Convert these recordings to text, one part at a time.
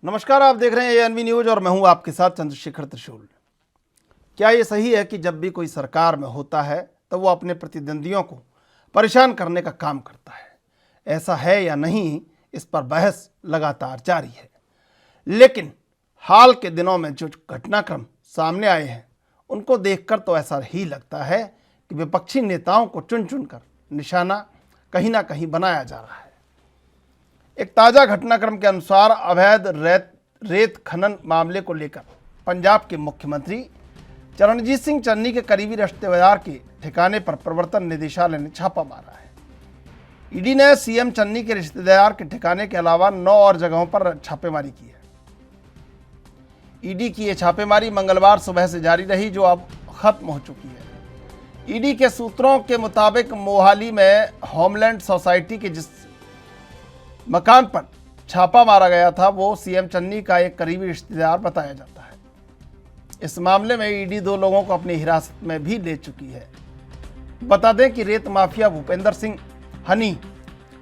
नमस्कार, आप देख रहे हैं एएनबी न्यूज और मैं हूं आपके साथ चंद्रशेखर त्रिशूल। क्या ये सही है कि जब भी कोई सरकार में होता है तो वो अपने प्रतिद्वंदियों को परेशान करने का काम करता है? ऐसा है या नहीं, इस पर बहस लगातार जारी है। लेकिन हाल के दिनों में जो घटनाक्रम सामने आए हैं उनको देखकर तो ऐसा ही लगता है कि विपक्षी नेताओं को चुन चुनकर निशाना कहीं ना कहीं बनाया जा रहा है। एक ताज़ा घटनाक्रम के अनुसार अवैध रेत खनन मामले को लेकर पंजाब के मुख्यमंत्री चरणजीत सिंह चन्नी के करीबी रिश्तेदार के ठिकाने पर प्रवर्तन निदेशालय ने छापा मारा है। ईडी ने सीएम चन्नी के रिश्तेदार के ठिकाने के अलावा 9 और जगहों पर छापेमारी की है। ईडी की यह छापेमारी मंगलवार सुबह से जारी रही, जो अब खत्म हो चुकी है। ईडी के सूत्रों के मुताबिक मोहाली में होमलैंड सोसाइटी के जिस मकान पर छापा मारा गया था वो सीएम चन्नी का एक करीबी रिश्तेदार बताया जाता है। इस मामले में ईडी 2 लोगों को अपनी हिरासत में भी ले चुकी है। बता दें कि रेत माफिया भूपेंद्र सिंह हनी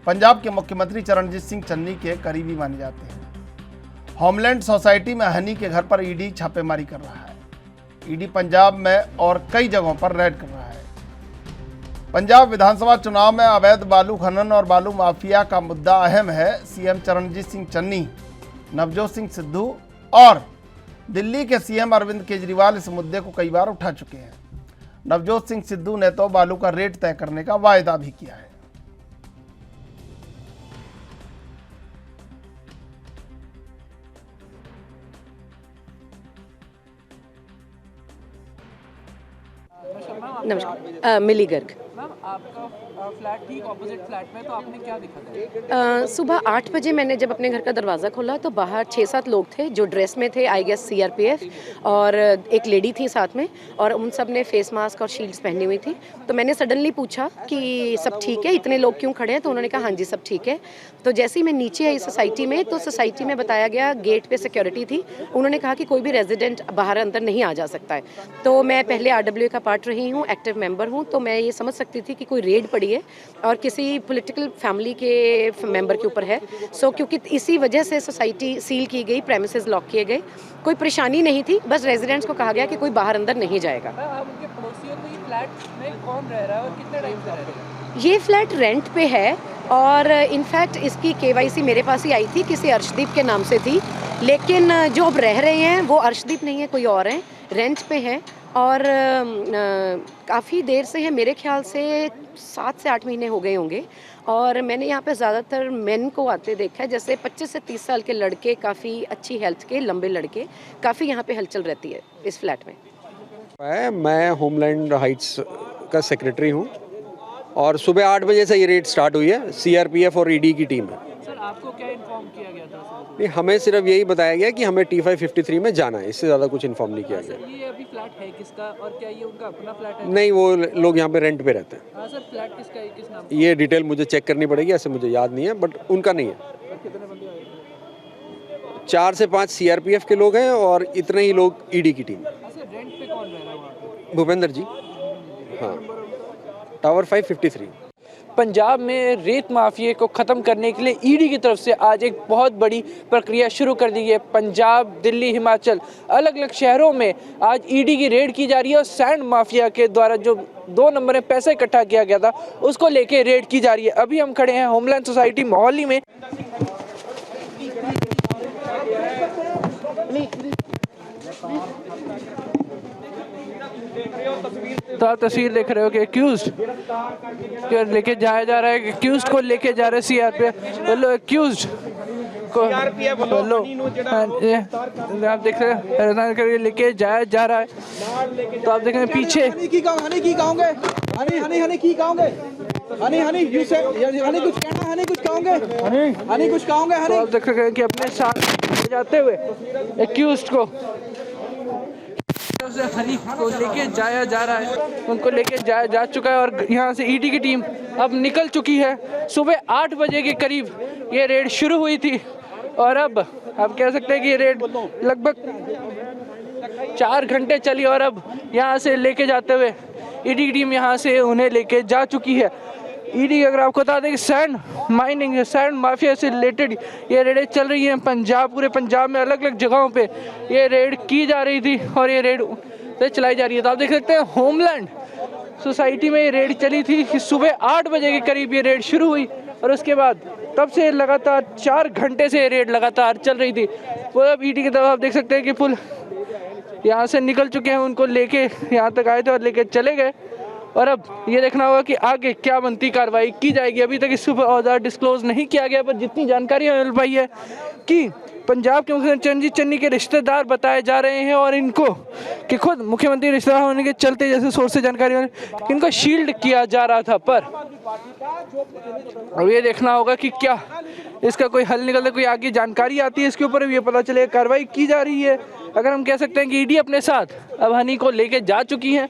पंजाब के मुख्यमंत्री चरणजीत सिंह चन्नी के करीबी माने जाते हैं। होमलैंड सोसाइटी में हनी के घर पर ईडी छापेमारी कर रहा है। ईडी पंजाब में और कई जगहों पर रेड कर रहा है। पंजाब विधानसभा चुनाव में अवैध बालू खनन और बालू माफिया का मुद्दा अहम है। सीएम चरणजीत सिंह चन्नी, नवजोत सिंह सिद्धू और दिल्ली के सीएम अरविंद केजरीवाल इस मुद्दे को कई बार उठा चुके हैं। नवजोत सिंह सिद्धू ने तो बालू का रेट तय करने का वायदा भी किया है। नमस्कार, मिली गर्ग। मैम, आपका फ्लैट ठीक ऑपोजिट फ्लैट में, तो आपने क्या देखा था? सुबह 8 बजे मैंने जब अपने घर का दरवाज़ा खोला तो बाहर 6-7 लोग थे जो ड्रेस में थे, आई गेस सीआरपीएफ, और एक लेडी थी साथ में, और उन सब ने फेस मास्क और शील्ड्स पहनी हुई थी। तो मैंने सडनली पूछा कि सब ठीक है, इतने लोग क्यों खड़े हैं? तो उन्होंने कहा हाँ जी सब ठीक है। तो जैसे ही मैं नीचे आई सोसाइटी में, तो सोसाइटी में बताया गया गेट पे सिक्योरिटी थी। उन्होंने कहा कि कोई भी रेजिडेंट बाहर अंदर नहीं आ जा सकता है। तो मैं पहले आरडब्ल्यूए का पार्ट रही हूँ, एक्टिव मेंबर हूँ, तो मैं ये समझ सकती थी कि कोई रेड पड़ी है और किसी पॉलिटिकल फैमिली के मेंबर के ऊपर है। सो क्योंकि इसी वजह से सोसाइटी सील की गई, प्रेमिसेस लॉक किए गए। कोई परेशानी नहीं थी, बस रेजिडेंट्स को कहा गया कि कोई बाहर अंदर नहीं जाएगा। आप उनके पड़ोसियों को, ये फ्लैट में कौन रह रहा है और कितने टाइम से रह रहे हैं? ये फ्लैट रेंट पे है और इनफैक्ट इसकी केवाईसी मेरे पास ही आई थी, किसी अर्शदीप के नाम से थी। लेकिन जो अब रह रहे हैं वो अर्शदीप नहीं है, कोई और हैं, रेंट पे हैं और काफ़ी देर से है, मेरे ख्याल से 7 से 8 महीने हो गए होंगे। और मैंने यहाँ पे ज़्यादातर मेन को आते देखा है, जैसे 25 से 30 साल के लड़के, काफ़ी अच्छी हेल्थ के लंबे लड़के, काफ़ी यहाँ पे हलचल रहती है इस फ्लैट में। मैं होमलैंड हाइट्स का सेक्रेटरी हूँ और सुबह 8 बजे से ये रेड स्टार्ट हुई है। सीआरपीएफ और ईडी की टीम है। सर, आपको क्या इन्फॉर्म किया गया था? नहीं, हमें सिर्फ यही बताया गया कि हमें T553 में जाना है, इससे ज़्यादा कुछ इन्फॉर्म नहीं किया गया। सर, ये अभी फ्लैट है किसका और क्या ये उनका अपना फ्लैट है? नहीं, वो लोग यहाँ पे रेंट पे रहते हैं। हाँ सर, फ्लैट किसका है, किस नाम? ये डिटेल मुझे चेक करनी पड़ेगी, ऐसे मुझे याद नहीं है, बट उनका नहीं है। कितने बंदे आए थे? 4 से 5 सीआरपीएफ के लोग हैं और इतने ही लोग ईडी की टीम। सर, रेंट पे कौन रह रहा है वहाँ पे? भूपेंद्र जी, हाँ, टावर 553। पंजाब में रेत माफिया को ख़त्म करने के लिए ईडी की तरफ से आज एक बहुत बड़ी प्रक्रिया शुरू कर दी है। पंजाब, दिल्ली, हिमाचल, अलग अलग शहरों में आज ईडी की रेड की जा रही है और सैंड माफिया के द्वारा जो 2 नंबर में पैसा इकट्ठा किया गया था उसको लेके रेड की जा रही है। अभी हम खड़े हैं होमलैंड सोसाइटी मोहाली में। तो आप तस्वीर देख रहे हो कि एक्यूज्ड लेके जाया जा रहा है, एक्यूज्ड को लेके जा रहे हैं सीआरपीएफ। बोलो एक्यूज्ड को, बोलो, आप देख रहे हैं लेके जाया जा रहा है। तो आप देख रहे हैं पीछे हनी की कहोगे, हनी की कहोगे, हनी यू से हनी कुछ कहना, हनी कुछ कहोगे, हनी कुछ कहोगे, हनी। तो आप देख रहे हैं कि अपने साथ जाते हुए एक्यूज्ड को हनी को लेके जाया जा रहा है, उनको लेके जाया जा चुका है और यहाँ से ईडी की टीम अब निकल चुकी है। सुबह 8 बजे के करीब ये रेड शुरू हुई थी और अब आप कह सकते हैं कि ये रेड लगभग 4 घंटे चली और अब यहाँ से लेके जाते हुए ईडी की टीम यहाँ से उन्हें लेके जा चुकी है। ईडी अगर आपको बता दें कि सैंड माइनिंग है, सैंड माफिया से रिलेटेड ये रेडें चल रही हैं पंजाब, पूरे पंजाब में अलग अलग जगहों पे ये रेड की जा रही थी और ये रेड से चलाई जा रही है। तो आप देख सकते हैं होमलैंड सोसाइटी में ये रेड चली थी कि सुबह 8 बजे के करीब ये रेड शुरू हुई और उसके बाद तब से लगातार 4 घंटे से ये रेड लगातार चल रही थी। वो अब ईडी की तरफ आप देख सकते हैं कि पुल यहाँ से निकल चुके हैं, उनको लेके यहाँ तक आए थे और लेके चले गए और अब ये देखना होगा कि आगे क्या बनती कार्रवाई की जाएगी। अभी तक इसके ऊपर और डिस्क्लोज नहीं किया गया, पर जितनी जानकारी मिल पाई है कि पंजाब के मुख्यमंत्री चरणजीत चन्नी के रिश्तेदार बताए जा रहे हैं और इनको कि खुद मुख्यमंत्री रिश्तेदार होने के चलते जैसे सोर्स से जानकारी इनको शील्ड किया जा रहा था। पर अब ये देखना होगा कि क्या इसका कोई हल निकलता, कोई आगे जानकारी आती है इसके ऊपर, ये पता चले कार्रवाई की जा रही है। अगर हम कह सकते हैं कि ईडी अपने साथ अब हनी को लेके जा चुकी है।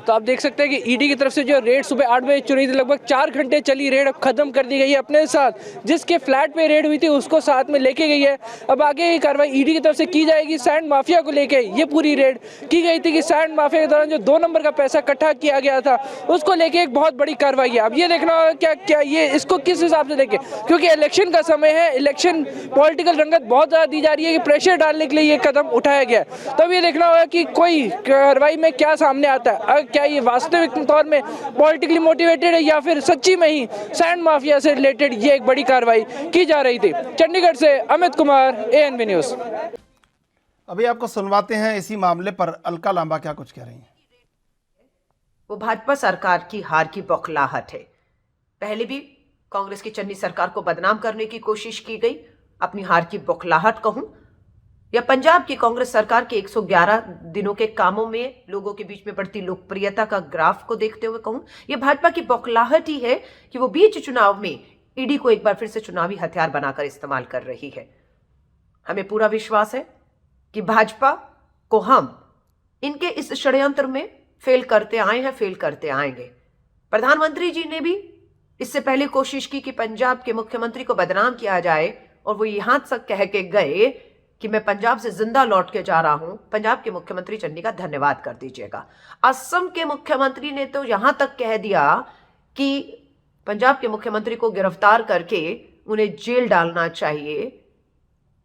तो आप देख सकते हैं कि ईडी की तरफ से जो रेड सुबह 8 बजे चुरी थी, लगभग 4 घंटे चली रेड, अब खत्म कर दी गई है। अपने साथ जिसके फ्लैट पे रेड हुई थी उसको साथ में लेके गई है। अब आगे की कार्रवाई ईडी की तरफ से की जाएगी। सैंड माफिया को लेके ये पूरी रेड की गई थी कि सैंड माफिया के दौरान जो 2 नंबर का पैसा इकट्ठा किया गया था उसको लेके एक बहुत बड़ी कार्रवाई है। अब ये देखना होगा क्या ये इसको किस हिसाब से देखे, क्योंकि इलेक्शन का समय है, इलेक्शन पॉलिटिकल रंगत बहुत ज्यादा दी जा रही है कि प्रेशर डालने के लिए ये कदम उठाया गया है। तब ये देखना होगा कि कोई कार्रवाई में क्या सामने आता है, क्या ये वास्तविक तौर में पॉलिटिकली मोटिवेटेड है या फिर सच्ची में ही सैंड माफिया से रिलेटेड ये एक बड़ी कार्रवाई की जा रही थी। चंडीगढ़ से अमित कुमार, ANB न्यूज़। अभी आपको सुनवाते हैं इसी मामले पर अलका लांबा क्या कुछ कह रही हैं। वो भाजपा सरकार की हार की बौखलाहट है। पहले भी कांग्रेस की चन्नी सरकार को बदनाम करने की कोशिश की गई, अपनी हार की बौखलाहट कहूं या पंजाब की कांग्रेस सरकार के 111 दिनों के कामों में लोगों के बीच में बढ़ती लोकप्रियता का ग्राफ को देखते हुए कहूं, यह भाजपा की बौखलाहट ही है कि वो बीच चुनाव में ईडी को एक बार फिर से चुनावी हथियार बनाकर इस्तेमाल कर रही है। हमें पूरा विश्वास है कि भाजपा को हम इनके इस षड्यंत्र में फेल करते आए हैं, फेल करते आएंगे। प्रधानमंत्री जी ने भी इससे पहले कोशिश की कि पंजाब के मुख्यमंत्री को बदनाम किया जाए और वो यहां तक कह के गए कि मैं पंजाब से जिंदा लौट के जा रहा हूं, पंजाब के मुख्यमंत्री चन्नी का धन्यवाद कर दीजिएगा। असम के मुख्यमंत्री ने तो यहां तक कह दिया कि पंजाब के मुख्यमंत्री को गिरफ्तार करके उन्हें जेल डालना चाहिए।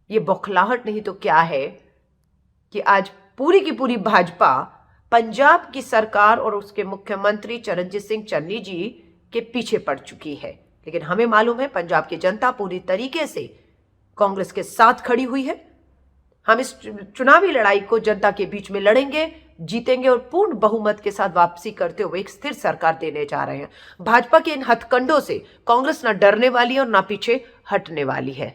ये बौखलाहट नहीं तो क्या है कि आज पूरी की पूरी भाजपा पंजाब की सरकार और उसके मुख्यमंत्री चरणजीत सिंह चन्नी जी के पीछे पड़ चुकी है। लेकिन हमें मालूम है पंजाब की जनता पूरी तरीके से कांग्रेस के साथ खड़ी हुई है। हम इस चुनावी लड़ाई को जनता के बीच में लड़ेंगे, जीतेंगे और पूर्ण बहुमत के साथ वापसी करते हुए एक स्थिर सरकार देने जा रहे हैं। भाजपा के इन हथकंडों से कांग्रेस ना डरने वाली है और ना पीछे हटने वाली है।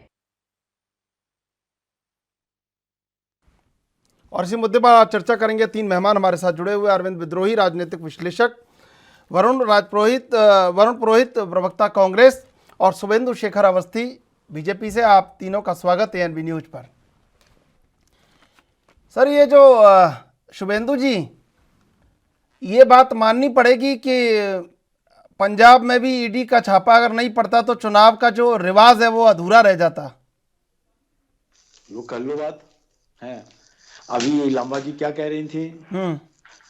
और इसी मुद्दे पर चर्चा करेंगे 3 मेहमान हमारे साथ जुड़े हुए। अरविंद विद्रोही, राजनीतिक विश्लेषक, वरुण पुरोहित, प्रवक्ता कांग्रेस, और शुभेंदु शेखर अवस्थी बीजेपी से। आप तीनों का स्वागत है ANB न्यूज पर। सर, ये जो शुभेंदु जी, ये बात माननी पड़ेगी कि पंजाब में भी ईडी का छापा अगर नहीं पड़ता तो चुनाव का जो रिवाज है वो अधूरा रह जाता। वो कर लो बात है। अभी लांबा जी क्या कह रही थी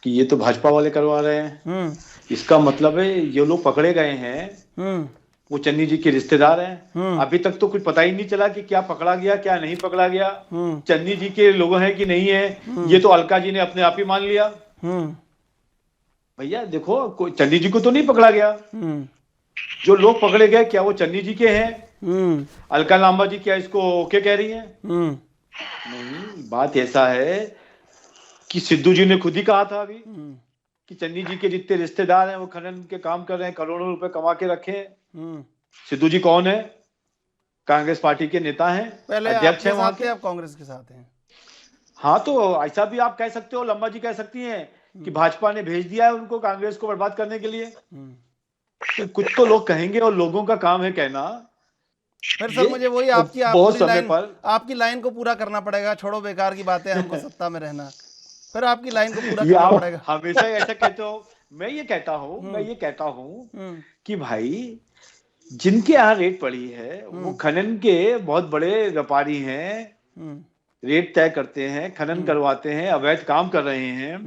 कि ये तो भाजपा वाले करवा रहे हैं। इसका मतलब है ये लोग पकड़े गए हैं, वो चन्नी जी के रिश्तेदार हैं। अभी तक तो कुछ पता ही नहीं चला कि क्या पकड़ा गया क्या नहीं पकड़ा गया, चन्नी जी के लोग हैं कि नहीं है, ये तो अलका जी ने अपने आप ही मान लिया। भैया देखो, चन्नी जी को तो नहीं पकड़ा गया। जो लोग पकड़े गए क्या वो चन्नी जी के हैं? अलका लांबा जी क्या इसको ओके कह रही है? नहीं, बात ऐसा है कि सिद्धू जी ने खुद ही कहा था अभी कि चन्नी जी के जितने रिश्तेदार हैं वो खनन के काम कर रहे हैं, करोड़ों रुपए कमा के रखे हैं। सिद्धू जी कौन है? कांग्रेस पार्टी के नेता हैं, अध्यक्ष हैं वहां के। आप कांग्रेस के साथ हैं? हाँ, तो ऐसा भी आप कह सकते हो, लंबा जी कह सकती हैं कि भाजपा ने भेज दिया है उनको कांग्रेस को बर्बाद करने के लिए। तो कुछ तो लोग कहेंगे और लोगों का काम है कहना। फिर सर मुझे वही आपकी लाइन को पूरा करना पड़ेगा। छोड़ो बेकार की बातें, हमको सत्ता में रहना। फिर आपकी लाइन को पूरा करना पड़ेगा। हमेशा ऐसा कहते हो। मैं ये कहता हूँ कि भाई जिनके यहाँ रेट पड़ी है वो खनन के बहुत बड़े व्यापारी हैं, रेट तय करते हैं, खनन करवाते हैं, अवैध काम कर रहे हैं,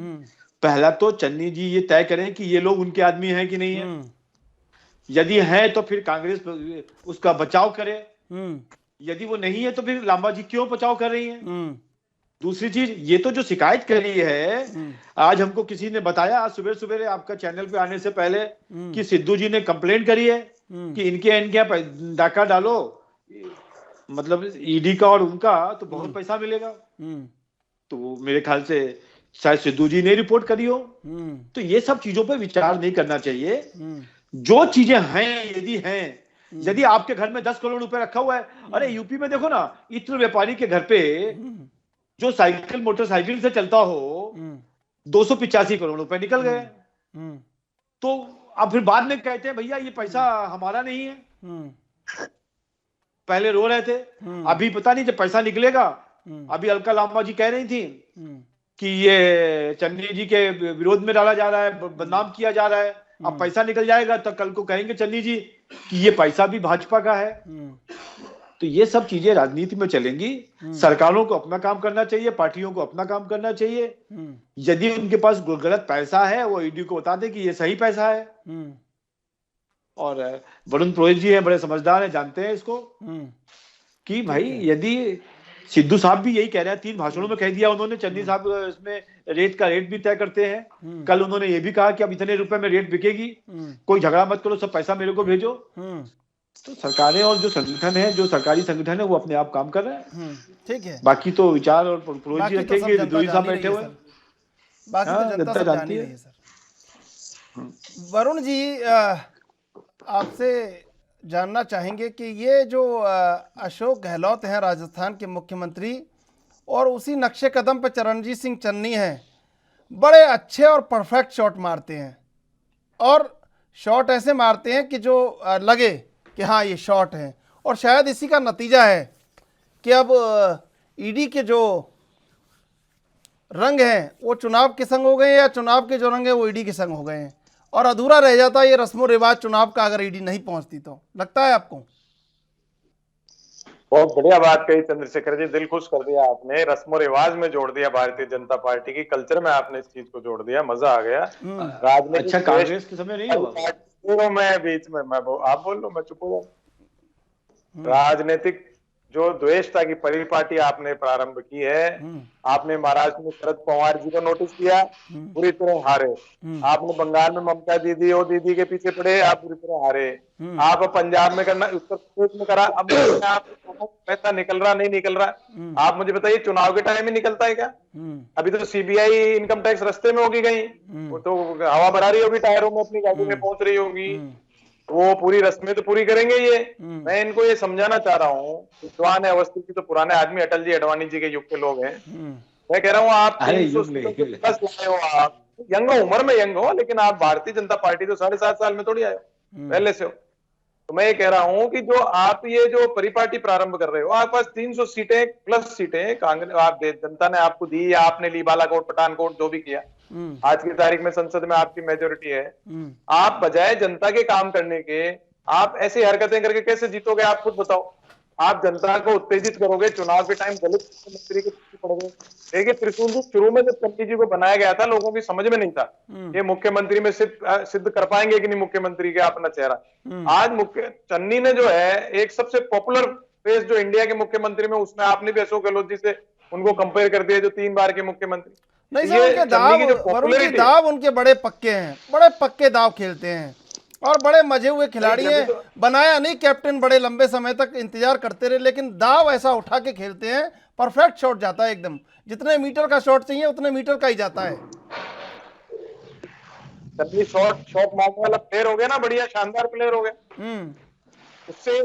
पहला तो चन्नी जी ये तय करें कि ये लोग उनके आदमी हैं कि नहीं है। यदि हैं तो फिर कांग्रेस उसका बचाव करे, यदि वो नहीं है तो फिर लांबा जी क्यों बचाव कर रही हैं। दूसरी चीज, ये तो जो शिकायत करी है, आज हमको किसी ने बताया, आज सुबह सुबह आपका चैनल पे आने से पहले, कि सिद्धू जी ने कंप्लेंट करी है कि इनके यहाँ डाका डालो, मतलब ईडी का और उनका, तो बहुत पैसा मिलेगा। तो मेरे ख्याल से शायद सिद्धू जी ने रिपोर्ट करी हो। तो ये सब चीजों पे विचार नहीं करना चाहिए। जो चीजें हैं, यदि आपके घर में 10 करोड़ रुपए रखा हुआ है, अरे यूपी में देखो ना, इत्र व्यापारी के घर पे जो साइकिल मोटरसाइकिल से चलता हो, 285 करोड़ रुपए निकल गए। तो अब फिर बाद में कहते हैं भैया ये पैसा हमारा नहीं है। पहले रो रहे थे, अभी पता नहीं जब पैसा निकलेगा। अभी अलका लांबा जी कह रही थी कि ये चन्नी जी के विरोध में डाला जा रहा है, बदनाम किया जा रहा है। अब पैसा निकल जाएगा तो कल को कहेंगे चन्नी जी कि ये पैसा भी भाजपा का है। तो ये सब चीजें राजनीति में चलेंगी। सरकारों को अपना काम करना चाहिए, पार्टियों को अपना काम करना चाहिए। यदि उनके पास गलत पैसा है, वो ईडी को बता दे कि ये सही पैसा है। और वरुण पुरोहित जी हैं, बड़े समझदार हैं, जानते हैं इसको, कि भाई यदि सिद्धू साहब भी यही कह रहे हैं, 3 भाषणों में कह दिया उन्होंने, चन्नी साहब इसमें रेट भी तय करते हैं। कल उन्होंने ये भी कहा कि अब इतने रुपए में रेट बिकेगी, कोई झगड़ा मत करो, सब पैसा मेरे को भेजो। तो सरकारें और जो संगठन है, जो सरकारी संगठन है, वो अपने आप काम कर रहे हैं। ठीक है, बाकी तो विचार और पुरोहित जी रखेंगे, विद्रोही साहब बैठे हुए, बाकी तो जनता सब जान ही रही है सर। वरुण जी, आपसे जानना चाहेंगे कि ये जो अशोक गहलोत हैं राजस्थान के मुख्यमंत्री, और उसी नक्शे कदम पर चरणजीत सिंह चन्नी हैं, बड़े अच्छे और परफेक्ट शॉट मारते हैं, और शॉट ऐसे मारते हैं कि जो लगे कि हाँ ये शॉट है। और शायद इसी का नतीजा है कि अब ईडी के जो रंग हैं वो चुनाव के संग हो गए, या चुनाव के जो रंग है वो ईडी के संग हो गए हैं, और अधूरा रह जाता ये रस्मो रिवाज चुनाव का अगर ईडी नहीं पहुंचती तो। लगता है आपको? बहुत बढ़िया बात कही चंद्रशेखर जी, दिल खुश कर दिया आपने। रस्मो रिवाज में जोड़ दिया, भारतीय जनता पार्टी की कल्चर में आपने इस चीज को जोड़ दिया, मजा आ गया। राजनीतिक अच्छा, कांग्रेस के समय नहीं हुआ। मैं बीच में आप बोल लो, मैं चुप हो जाऊं। राजनीतिक जो द्वेषता की परिपाटी आपने प्रारंभ की है, आपने महाराष्ट्र में शरद पवार जी को नोटिस किया, पूरी तरह हारे। आपने बंगाल में ममता दीदी और दीदी के पीछे पड़े, आप पूरी तरह हारे। आप पंजाब में करना, उत्तर प्रदेश में करा, अब आप पैसा निकल रहा नहीं निकल रहा। आप मुझे बताइए, चुनाव के टाइम में निकलता है क्या? अभी तो सीबीआई इनकम टैक्स रास्ते में होगी गई, वो तो हवा भरा रही होगी, टायरों में अपनी गाड़ी में पहुंच रही होगी। वो पूरी रस्में तो पूरी करेंगे ये। मैं इनको ये समझाना चाह रहा हूँ, विद्वान है, अवस्थी की तो पुराने आदमी, अटल जी अडवाणी जी के युग के लोग हैं। मैं कह रहा हूँ आप 310 लाए हो, आप यंग हो, उम्र में यंग हो, लेकिन आप भारतीय जनता पार्टी तो 7.5 साल में थोड़ी आए हो, पहले से हो। तो मैं ये कह रहा हूँ कि जो आप ये जो परिपाटी प्रारंभ कर रहे हो, आपके पास 300 सीटें प्लस सीटें कांग्रेस आप जनता ने आपको दी, या आपने ली, बालाकोट पठानकोट जो भी किया, आज की तारीख में संसद में आपकी मेजोरिटी है। आप बजाय जनता के काम करने के, आप ऐसी हरकतें करके कैसे जीतोगे? आप खुद बताओ। आप जनता को उत्तेजित करोगे, चुनाव के टाइम दलित मुख्यमंत्री के पीछे पड़ोगे। देखिए, त्रिशूल जी शुरू में जब चन्नी जी को बनाया गया था, लोगों की समझ में नहीं था ये मुख्यमंत्री में सिद्ध कर पाएंगे कि नहीं मुख्यमंत्री का अपना चेहरा। आज चन्नी ने जो है एक सबसे पॉपुलर फेस जो इंडिया के मुख्यमंत्री में, उसमें आपने भी अशोक गहलोत जी से उनको कंपेयर कर दिया, जो 3 बार के मुख्यमंत्री। नहीं सर, उनके दाव उनके बड़े पक्के हैं, बड़े पक्के दाव खेलते हैं, और बड़े मजे हुए खिलाड़ी हैं। बनाया नहीं कैप्टन, बड़े लंबे समय तक इंतजार करते रहे, लेकिन दाव ऐसा उठा के खेलते हैं, परफेक्ट शॉट जाता है एकदम, जितने मीटर का शॉट चाहिए उतने मीटर का ही जाता है। शॉट मारने वाला प्लेयर हो गया ना, बढ़िया शानदार प्लेयर हो गया। उससे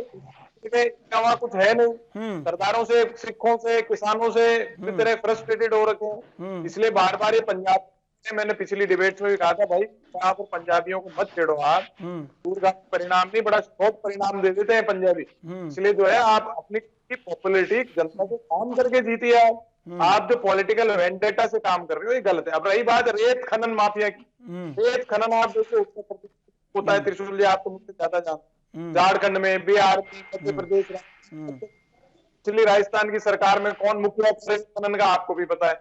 वहां कुछ है नहीं। सरदारों से, सिखों से, किसानों से तरह फ्रस्ट्रेटेड हो रखे हैं। इसलिए बार बार ये पंजाब, मैंने पिछली डिबेट में भी कहा था, भाई आप पंजाबियों को मत छेड़ो, आप दूरगामी परिणाम नहीं, बड़ा शॉर्ट परिणाम दे देते हैं पंजाबी। इसलिए जो है आप अपनी पॉपुलरिटी जनता से काम करके जीती है। आप जो पॉलिटिकल वेंडेटा से काम कर रहे हो, ये गलत है। अब रही बात रेत खनन माफिया की, रेत खनन आप जैसे होता है, त्रिशूल जी आप तो मुझसे ज्यादा जानते, झारखंड में, बिहार में, मध्य प्रदेश, पिछली राजस्थान की सरकार में कौन मुख्य खनन का आपको भी पता है।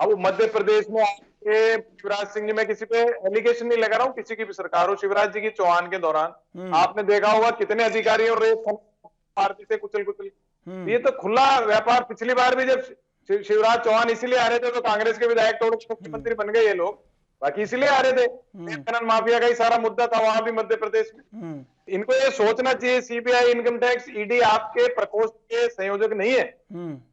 अब मध्य प्रदेश में ये शिवराज सिंह जी, मैं किसी पे एलिगेशन नहीं लगा रहा हूँ, किसी की भी सरकार हो, शिवराज जी की चौहान के दौरान आपने देखा होगा कितने अधिकारियों रेत पार्टी से कुचल कुचल। ये तो खुला व्यापार। पिछली बार भी जब शिवराज चौहान इसीलिए आ रहे थे तो कांग्रेस के विधायक तोड़ मुख्यमंत्री बन गए ये लोग, बाकी इसीलिए आ रहे थे। खनन माफिया का ही सारा मुद्दा था वहां भी मध्य प्रदेश में। इनको ये सोचना चाहिए, सीबीआई, इनकम टैक्स, ईडी आपके प्रकोष्ठ के संयोजक नहीं है।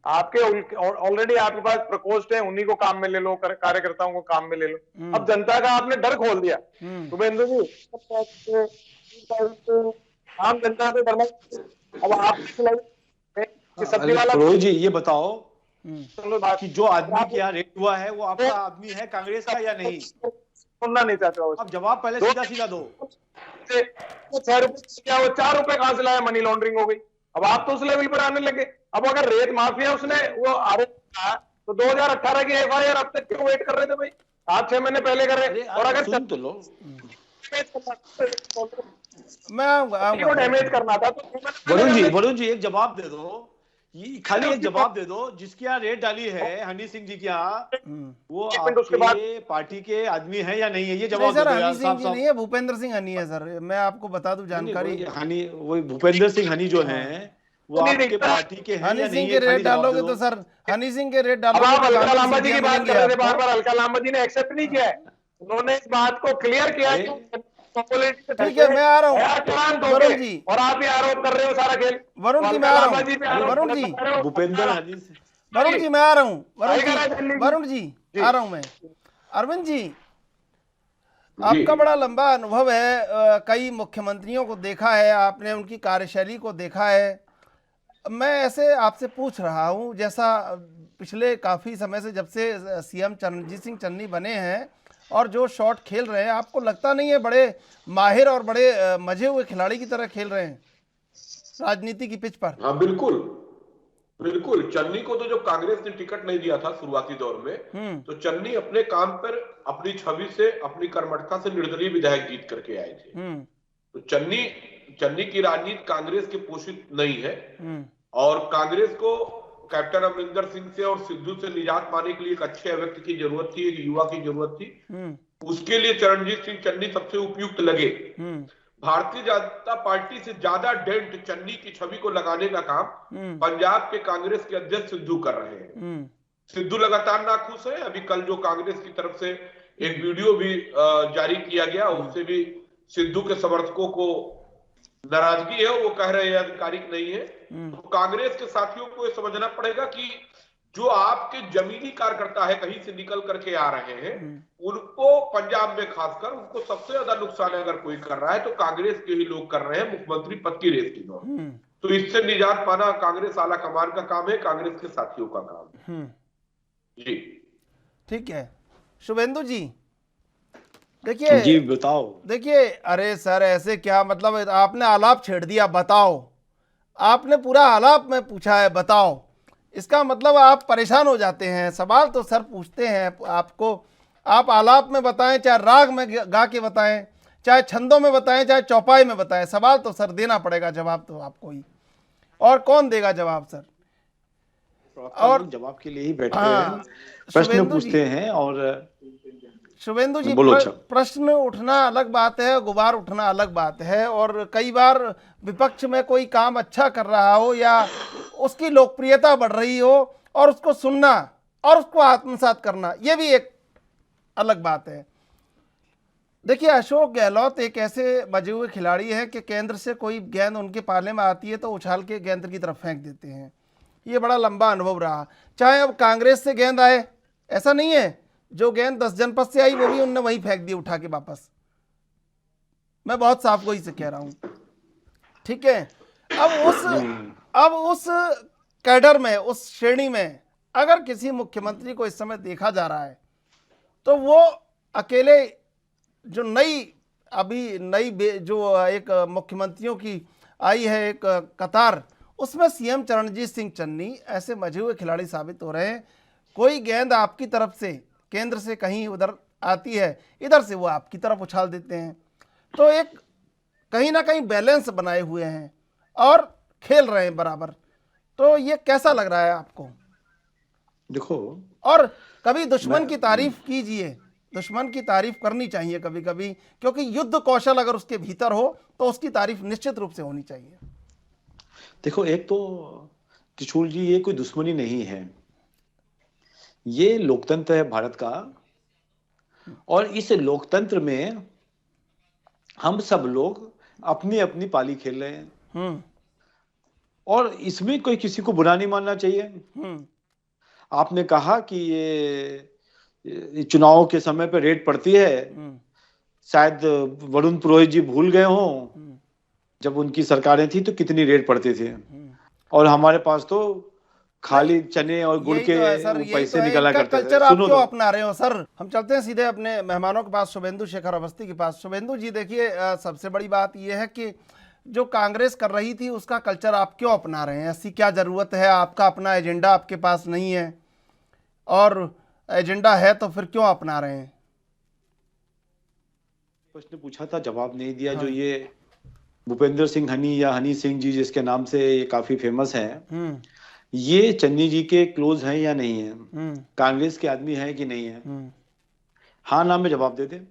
आपके ऑलरेडी आपके पास प्रकोष्ठ है, उन्हीं को काम में ले लो, कार्यकर्ताओं को काम में ले लो। अब जनता का आपने डर खोल दिया शुभेंदु जी, आम जनता से डरना। अब आप सब्जी वाला रोहित जी ये बताओ कि जो आदमी के यहाँ रेट हुआ है वो आपका आदमी है कांग्रेस का या नहीं? सुनना नहीं चाहते हो अब जवाब पहले सीधा सीधा दो। 6 रुपए क्या, वो 4 रुपए कहां से लाया? मनी लॉन्ड्रिंग हो गई। अब आप तो उस लेवल पर आने लगे। अब अगर रेत माफिया उसने वो आरोप था तो 2018 की एफआईआर अब तक क्यों वेट कर रहे थे भाई? 8-6 महीने पहले कर रहे। और अगर सुन तो लो, मैं डैमेज करना था तो वरुण जी एक जवाब दे दो, ये खाली एक जवाब दे दो। जिसके यहाँ रेट डाली है हनी सिंह जी के यहाँ, वो आपके पार्टी के आदमी है या नहीं है? ये जवाब दे दो यार। साहब नहीं है, भूपेंद्र सिंह हनी है सर। मैं आपको बता दूं जानकारी, हनी, वो भूपेंद्र सिंह हनी जो है वो आपके पार्टी के हैं या नहीं? हनी सिंह के रेट डालोगे तो सर, हनी सिंह के रेट डालोगे तो अलका लांबा जी की बात कर रहे थे बार बार। अलका लांबा जी ने एक्सेप्ट नहीं किया है, उन्होंने इस बात को क्लियर किया है। ठीक है, मैं आ रहा हूँ वरुण जी। और आप ही आरोप कर रहे हो सारा खेल। वरुण जी मैं आ रहा हूँ, वरुण जी, भूपेंद्र हनी, वरुण जी मैं आ रहा हूँ, वरुण जी आ रहा हूँ मैं। अरविंद जी, आपका बड़ा लंबा अनुभव है, कई मुख्यमंत्रियों को देखा है आपने, उनकी कार्यशैली को देखा है। मैं ऐसे आपसे पूछ रहा हूँ, जैसा पिछले काफ़ी समय से जब से सीएम चरणजीत सिंह चन्नी बने हैं और जो शॉट खेल रहे हैं, आपको लगता नहीं है बड़े माहिर और बड़े मजे हुए खिलाड़ी की तरह खेल रहे हैं राजनीति की पिच पर? हाँ बिल्कुल बिल्कुल। चन्नी को तो जब कांग्रेस ने टिकट नहीं दिया था शुरुआती दौर में, तो चन्नी अपने काम पर, अपनी छवि से, अपनी कर्मठता से निर्दलीय विधायक जीत करके आए थे। तो चन्नी की राजनीति कांग्रेस के पोषित नहीं है, और कांग्रेस को कैप्टन अमरिंदर सिंह से और सिद्धू से निजात पाने के लिए एक अच्छे व्यक्ति की जरूरत थी, एक युवा की जरूरत थी। उसके लिए चरणजीत सिंह चन्नी सबसे उपयुक्त लगे। भारतीय जनता पार्टी से ज्यादा डेंट चन्नी की छवि को लगाने का काम पंजाब के कांग्रेस के अध्यक्ष सिद्धू कर रहे हैं। सिद्धू लगातार नाखुश है। अभी कल जो कांग्रेस की तरफ से एक वीडियो भी जारी किया गया, उससे भी सिद्धू के समर्थकों को नाराजगी है, वो कह रहे हैं आधिकारिक नहीं है। तो कांग्रेस के साथियों को ये समझना पड़ेगा कि जो आपके जमीनी कार्यकर्ता है, कहीं से निकल करके आ रहे हैं, उनको पंजाब में खासकर उनको सबसे ज्यादा नुकसान अगर कोई कर रहा है तो कांग्रेस के ही लोग कर रहे हैं, मुख्यमंत्री पद की रेस की दौड़। तो इससे निजात पाना कांग्रेस आला कमान का काम है, कांग्रेस के साथियों का काम है। जी ठीक है। शुभेंदु जी देखिए, जी बताओ। देखिए, अरे सर ऐसे क्या, मतलब आपने आलाप छेड़ दिया, बताओ। आपने पूरा आलाप में पूछा है, बताओ। इसका मतलब आप परेशान हो जाते हैं। सवाल तो सर पूछते हैं आपको, आप आलाप में बताएं, चाहे राग में गा के बताएं, चाहे छंदों में बताएं, चाहे चौपाई में बताएं, सवाल तो सर देना पड़ेगा, जवाब तो आपको ही। और कौन देगा जवाब सर? और जवाब के लिए ही बैठे हैं, प्रश्न पूछते हैं। और शुभेंदु जी, प्रश्न उठना अलग बात है, गुबार उठना अलग बात है। और कई बार विपक्ष में कोई काम अच्छा कर रहा हो या उसकी लोकप्रियता बढ़ रही हो और उसको सुनना और उसको आत्मसात करना, ये भी एक अलग बात है। देखिए, अशोक गहलोत एक ऐसे बजे हुए खिलाड़ी हैं कि केंद्र से कोई गेंद उनके पाले में आती है तो उछाल के गेंद की तरफ फेंक देते हैं। ये बड़ा लंबा अनुभव रहा। चाहे अब कांग्रेस से गेंद आए, ऐसा नहीं है, जो गेंद 10 जनपद से आई वो भी उनने वहीं फेंक दी उठा के वापस। मैं बहुत साफ गोई से कह रहा हूं, ठीक है। अब उस कैडर में, उस श्रेणी में अगर किसी मुख्यमंत्री को इस समय देखा जा रहा है तो वो अकेले जो नई जो एक मुख्यमंत्रियों की आई है एक कतार, उसमें सीएम चरणजीत सिंह चन्नी ऐसे मजे हुए खिलाड़ी साबित हो रहे हैं। कोई गेंद आपकी तरफ से, केंद्र से कहीं उधर आती है, इधर से वो आपकी तरफ उछाल देते हैं। तो एक कहीं ना कहीं बैलेंस बनाए हुए हैं और खेल रहे हैं बराबर। तो ये कैसा लग रहा है आपको? देखो, और कभी दुश्मन की तारीफ कीजिए, दुश्मन की तारीफ करनी चाहिए कभी कभी, क्योंकि युद्ध कौशल अगर उसके भीतर हो तो उसकी तारीफ निश्चित रूप से होनी चाहिए। देखो, एक तो त्रिशूल जी, ये कोई दुश्मनी नहीं है, ये लोकतंत्र है भारत का, और इस लोकतंत्र में हम सब लोग अपनी अपनी पाली खेल रहे हैं, और इसमें कोई किसी को बुरा नहीं मानना चाहिए। आपने कहा कि ये चुनाव के समय पे रेड पड़ती है, शायद वरुण पुरोहित जी भूल गए हों, जब उनकी सरकारें थी तो कितनी रेड पड़ती थी, और हमारे पास तो खाली चने और गुड़ के पैसे निकला करते थे। कल्चर आप क्यों अपना रहे हो सर? हम चलते हैं सीधे अपने मेहमानों के पास, शुभेंदु शेखर अवस्थी के पास। शुभेंदु जी, देखिए, सबसे बड़ी बात यह है कि जो कांग्रेस कर रही थी उसका कल्चर आप क्यों अपना रहे हैं? ऐसी क्या जरूरत है? आपका अपना एजेंडा आपके पास नहीं है, और एजेंडा है तो फिर क्यों अपना रहे हैं? प्रश्न पूछा था, जवाब नहीं दिया। जो ये भूपेंद्र सिंह हनी या हनी सिंह जी जिसके नाम से ये काफी फेमस है, ये चन्नी जी के क्लोज हैं या नहीं है? कांग्रेस के आदमी है कि नहीं है? हाँ ना में जवाब दे दे।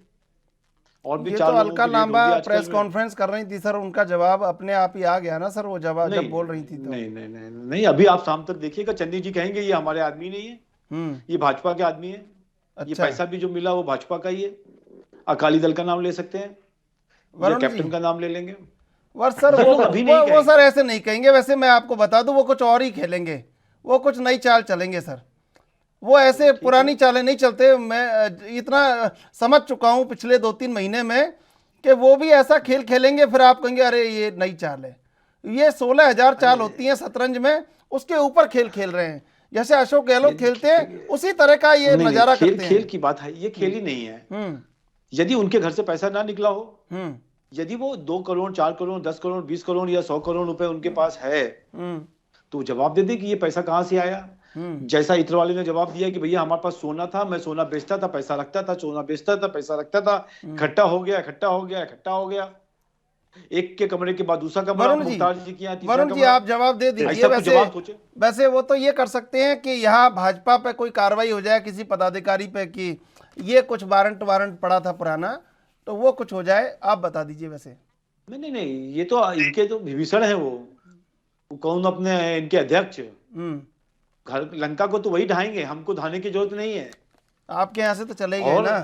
और भी ये चार तो लोगों अलका की डेट लांबा होगी आजकल प्रेस में। कॉन्फ्रेंस कर रही थी सर, उनका जवाब अपने आप ही आ गया ना सर, वो जवाब जब बोल रही थी तो। नहीं नहीं नहीं नहीं, अभी आप शाम तक देखिएगा, चन्नी जी कहेंगे ये हमारे आदमी नहीं है, ये भाजपा के आदमी है। ये पैसा भी जो मिला वो भाजपा का ही है। अकाली दल का नाम ले सकते हैं, या कैप्टन का नाम ले लेंगे। सर वो सर ऐसे नहीं कहेंगे। वैसे मैं आपको बता दूं, वो कुछ और ही खेलेंगे, वो कुछ नई चाल चलेंगे सर। वो ऐसे पुरानी चालें नहीं चलते। मैं इतना समझ चुका हूं पिछले 2-3 महीने में कि वो भी ऐसा खेल खेलेंगे, फिर आप कहेंगे अरे ये नई चाल है। ये 16,000 चाल होती हैं शतरंज में, उसके ऊपर खेल खेल रहे हैं, जैसे अशोक गहलोत खेलते हैं उसी तरह का ये नजारा करते हैं। खेल की बात है, ये खेल ही नहीं है। यदि उनके घर से पैसा ना निकला हो, यदि वो 2 करोड़ 4 करोड़ 10 करोड़ 20 करोड़ या 100 करोड़ रुपए उनके पास है, तो जवाब दे दे कि ये पैसा कहां से आया। जैसा इत्र वाले ने जवाब दिया कि भैया हमारे पास सोना था, मैं सोना बेचता था, पैसा रखता था, सोना बेचता था, पैसा रखता था, इकट्ठा हो गया इकट्ठा हो गया इकट्ठा हो गया, एक के कमरे के बाद दूसरा कमरा। वरुण जी आप जवाब दे दीजिए। वैसे वो तो ये कर सकते हैं कि यहाँ भाजपा पे कोई कार्रवाई हो जाए किसी पदाधिकारी पे कि ये कुछ वारंट पड़ा था पुराना, तो वो कुछ हो जाए। आप बता दीजिए। वैसे नहीं नहीं, ये तो इनके तो विभीषण है। वो कौन अपने इनके अध्यक्ष, घर लंका को तो वही ढाएंगे, हमको ढाने की जरूरत नहीं है। आपके यहाँ से तो चले गए ना।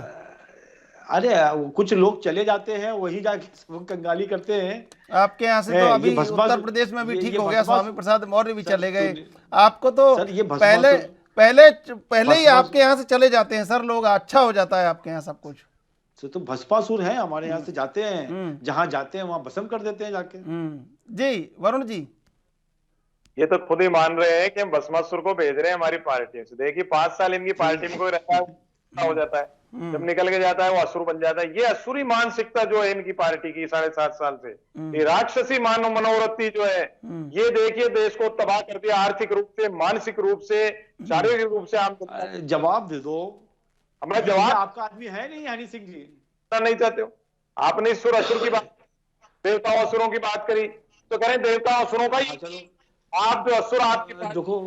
अरे कुछ लोग चले जाते हैं, वही जाके कंगाली करते हैं। आपके यहाँ से तो अभी उत्तर प्रदेश में भी ठीक हो गया, स्वामी प्रसाद मौर्य भी चले गए। आपको तो पहले ही आपके यहाँ से चले जाते हैं सर लोग, अच्छा हो जाता है आपके यहाँ सब कुछ। तो भस्मासुर है हमारे यहाँ से जाते हैं, जहां जाते हैं वहां भस्म कर देते हैं जाके। जी वरुण जी, ये तो खुद ही मान रहे हैं कि हम भस्मासुर को भेज रहे हैं हमारी पार्टी से। देखिए 5 साल इनकी पार्टी में कोई रहता है हो जाता है, जब निकल के जाता है वो असुर बन जाता है। ये असुरी मानसिकता जो है इनकी पार्टी की 7.5 साल से, ये राक्षसी मनोवृत्ति जो है, ये देखिए देश को तबाह कर दिया, आर्थिक रूप से, मानसिक रूप से, शारीरिक रूप से। आम जवाब दे दो। हमारा जवाब, आपका आदमी है नहीं हनी सिंह जी, नहीं चाहते हो। आपने ईश्वर असुर की बात, देवताओं असुरों की बात करी, तो करें देवताओं असुरों का ही। आप जो असुर, आपकी देखो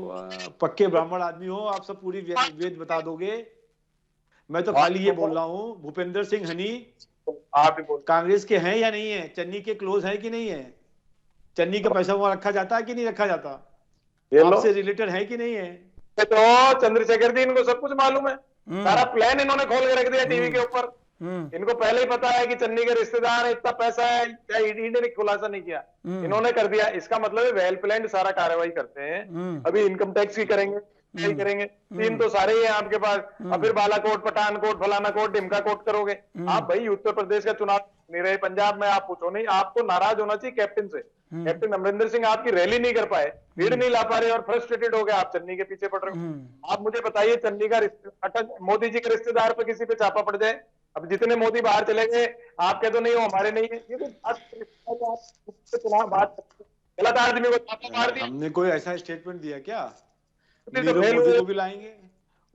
पक्के ब्राह्मण आदमी हो, आप सब पूरी वेद बता दोगे। मैं तो खाली ये बोल रहा हूँ, भूपेंद्र सिंह हनी आप भी कांग्रेस के हैं या नहीं है? चन्नी के क्लोज है कि नहीं है? चन्नी का पैसा वहां रखा जाता है कि नहीं रखा जाता? आपसे रिलेटेड है कि नहीं है? तो चंद्रशेखर जी इनको सब कुछ मालूम है, सारा प्लान इन्होंने खोल के रख दिया टीवी के ऊपर। इनको पहले ही पता है कि चन्नी के रिश्तेदार इतना पैसा है, क्या ईडी ने खुलासा नहीं किया, इन्होंने कर दिया। इसका मतलब है वेल प्लान्ड सारा कार्रवाई करते हैं। अभी इनकम टैक्स की करेंगे, करेंगे, 3 तो सारे ही हैं आपके पास। अब फिर बालाकोट, पठानकोट, फलाना कोट, डिमका कोट करोगे आप। भाई उत्तर प्रदेश का चुनाव नहीं रहे, पंजाब में आप पूछो नहीं। आपको नाराज होना चाहिए कैप्टन से। कैप्टन अमरिंदर सिंह आपकी रैली नहीं कर पाए, भीड़ नहीं ला पा रहे और फ्रस्ट्रेटेड हो गए, आप चन्नी के पीछे पड़ रहे हो। आप मुझे बताइए, चन्नी का मोदी जी के रिश्तेदार पे किसी पे छापा पड़ जाए, अब जितने मोदी बाहर चले गए, आप कह दो नहीं हो हमारे नहीं है, ये तो बात गलत आदमी को छापा मार दिया। हमने कोई ऐसा स्टेटमेंट दिया क्या? मोदी को भी लाएंगे,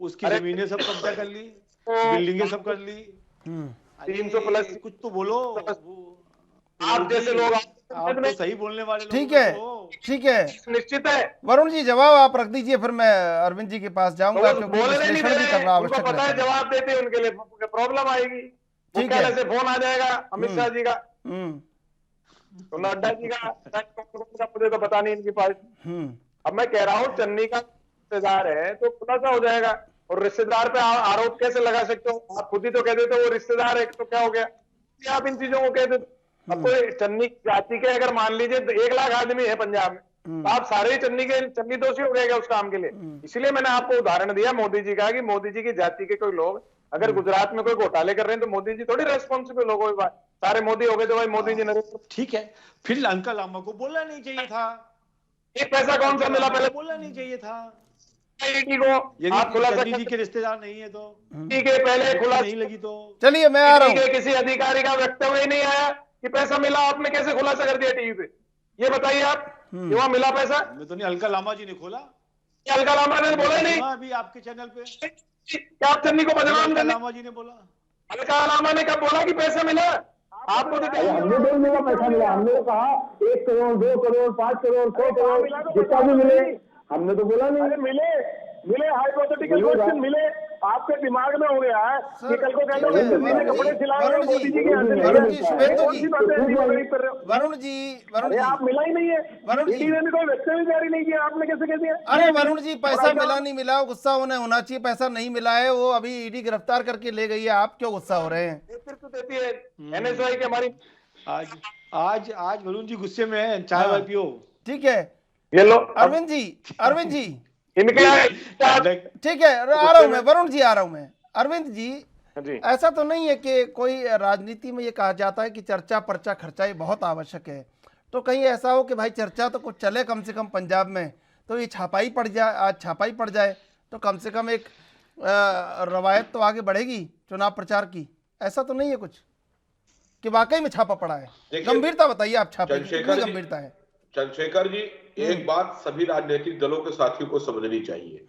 उसकी जमीनें सब कब्जा कर ली, बिल्डिंगें सब कर ली, 300 प्लस कुछ तो बोलो। आप जैसे लोग आप तो सही बोलने वाले लोग ठीक है। ठीक है, निश्चित है। वरुण जी जवाब आप रख दीजिए, फिर मैं अरविंद जी के पास जाऊंगा, तो क्योंकि बोलने नहीं विश्लेषण दे भी रहे करना हैं, उनको आवश्यक पता है रहता है। जवाब देते हैं उनके लिए प्रॉब्लम आएगी। ठीक है। मुख्यालय से फोन आ जाएगा अमित शाह जी का, तो नड्डा जी का, मुझे तो पता नहीं इनकी पार्टी। अब मैं कह रहा हूँ चन्नी का रिश्तेदार है तो खुलासा हो जाएगा, और रिश्तेदार पे आरोप कैसे लगा सकते हो? आप खुद ही तो कह देते हो वो रिश्तेदार है, तो क्या हो गया? आप इन चीजों को कह देते। अब कोई चन्नी जाति के अगर मान लीजिए तो 1 लाख आदमी है पंजाब में, तो आप सारे ही चन्नी दोषी हो गए क्या उस काम के लिए? इसलिए मैंने आपको उदाहरण दिया मोदी जी का, कि मोदी जी की जाति के कोई लोग अगर गुजरात में कोई घोटाले कर रहे हैं तो मोदी जी थोड़ी रेस्पॉन्सिबल हो गए, सारे मोदी हो गए तो भाई मोदी जी ने। ठीक है, फिर अलका लांबा को बोलना नहीं चाहिए था, एक पैसा कौन सा मिला पहले बोलना नहीं चाहिए था। ईडी को आप खुलासा चन्नी जी के रिश्तेदार नहीं है तो ठीक है, पहले खुलासा नहीं लगी तो चलिए मैं आ रहा हूँ। किसी अधिकारी का वक्तव्य ही नहीं आया कि पैसा मिला, आपने कैसे खुलासा कर दिया टीवी पे? ये बताइए आप कि वहां मिला पैसा? मैं तो नहीं, अलका लांबा जी ने खोला, अलका लांबा ने बोला ही नहीं। अभी आपके चैनल पे क्या आप चन्नी को बदनाम अलका करने? लांबा जी ने बोला, अलका लांबा ने कब बोला कि पैसा मिला? आपको तो हमने तो मिला पैसा मिला, हमने तो कहा 1 करोड़ 2 करोड़ 5 करोड़ 100 करोड़ जितना भी मिले, हमने तो बोला नहीं। मिले हाइपोथेटिकल क्वेश्चन मिले, आपके दिमाग में हो गया है कि कल को कहते मैंने कपड़े सिलाए वरुण मोदी जी के यहाँ से वरुण लिए। जी, श्वेतु जी, वरुण वरुण जी, आप मिला ही नहीं है, वरुण जी, ईडी ने भी कोई वक्तव्य जारी नहीं किया, आपने कैसे कह दिया? अरे वरुण जी, पैसा मिला नहीं मिला गुस्सा होना चाहिए, पैसा नहीं मिला है, वो अभी ईडी गिरफ्तार करके ले गई है, आप क्यों गुस्सा हो रहे हैं? नेतृत्व देती है एनएसआई की हमारी। आज वरुण जी गुस्से में है, चाय वाय पियो। ठीक है, ये लो अरविंद जी इनके ठीक है, आ रहा हूं मैं, वरुण जी आ रहा हूं मैं। अरविंद जी, जी ऐसा तो नहीं है कि कोई राजनीति में ये कहा जाता है कि चर्चा पर्चा खर्चा ये बहुत आवश्यक है, तो कहीं ऐसा हो कि भाई चर्चा तो कुछ चले कम से कम पंजाब में, तो ये छापाई पड़ जाए, आज छापाई पड़ जाए तो कम से कम एक रवायत तो आगे बढ़ेगी चुनाव प्रचार की। ऐसा तो नहीं है कुछ कि वाकई में छापा पड़ा है? गंभीरता बताइए आप, छापे की कितनी गंभीरता है? चंद्रशेखर जी, एक बात सभी राजनीतिक दलों के साथियों को समझनी चाहिए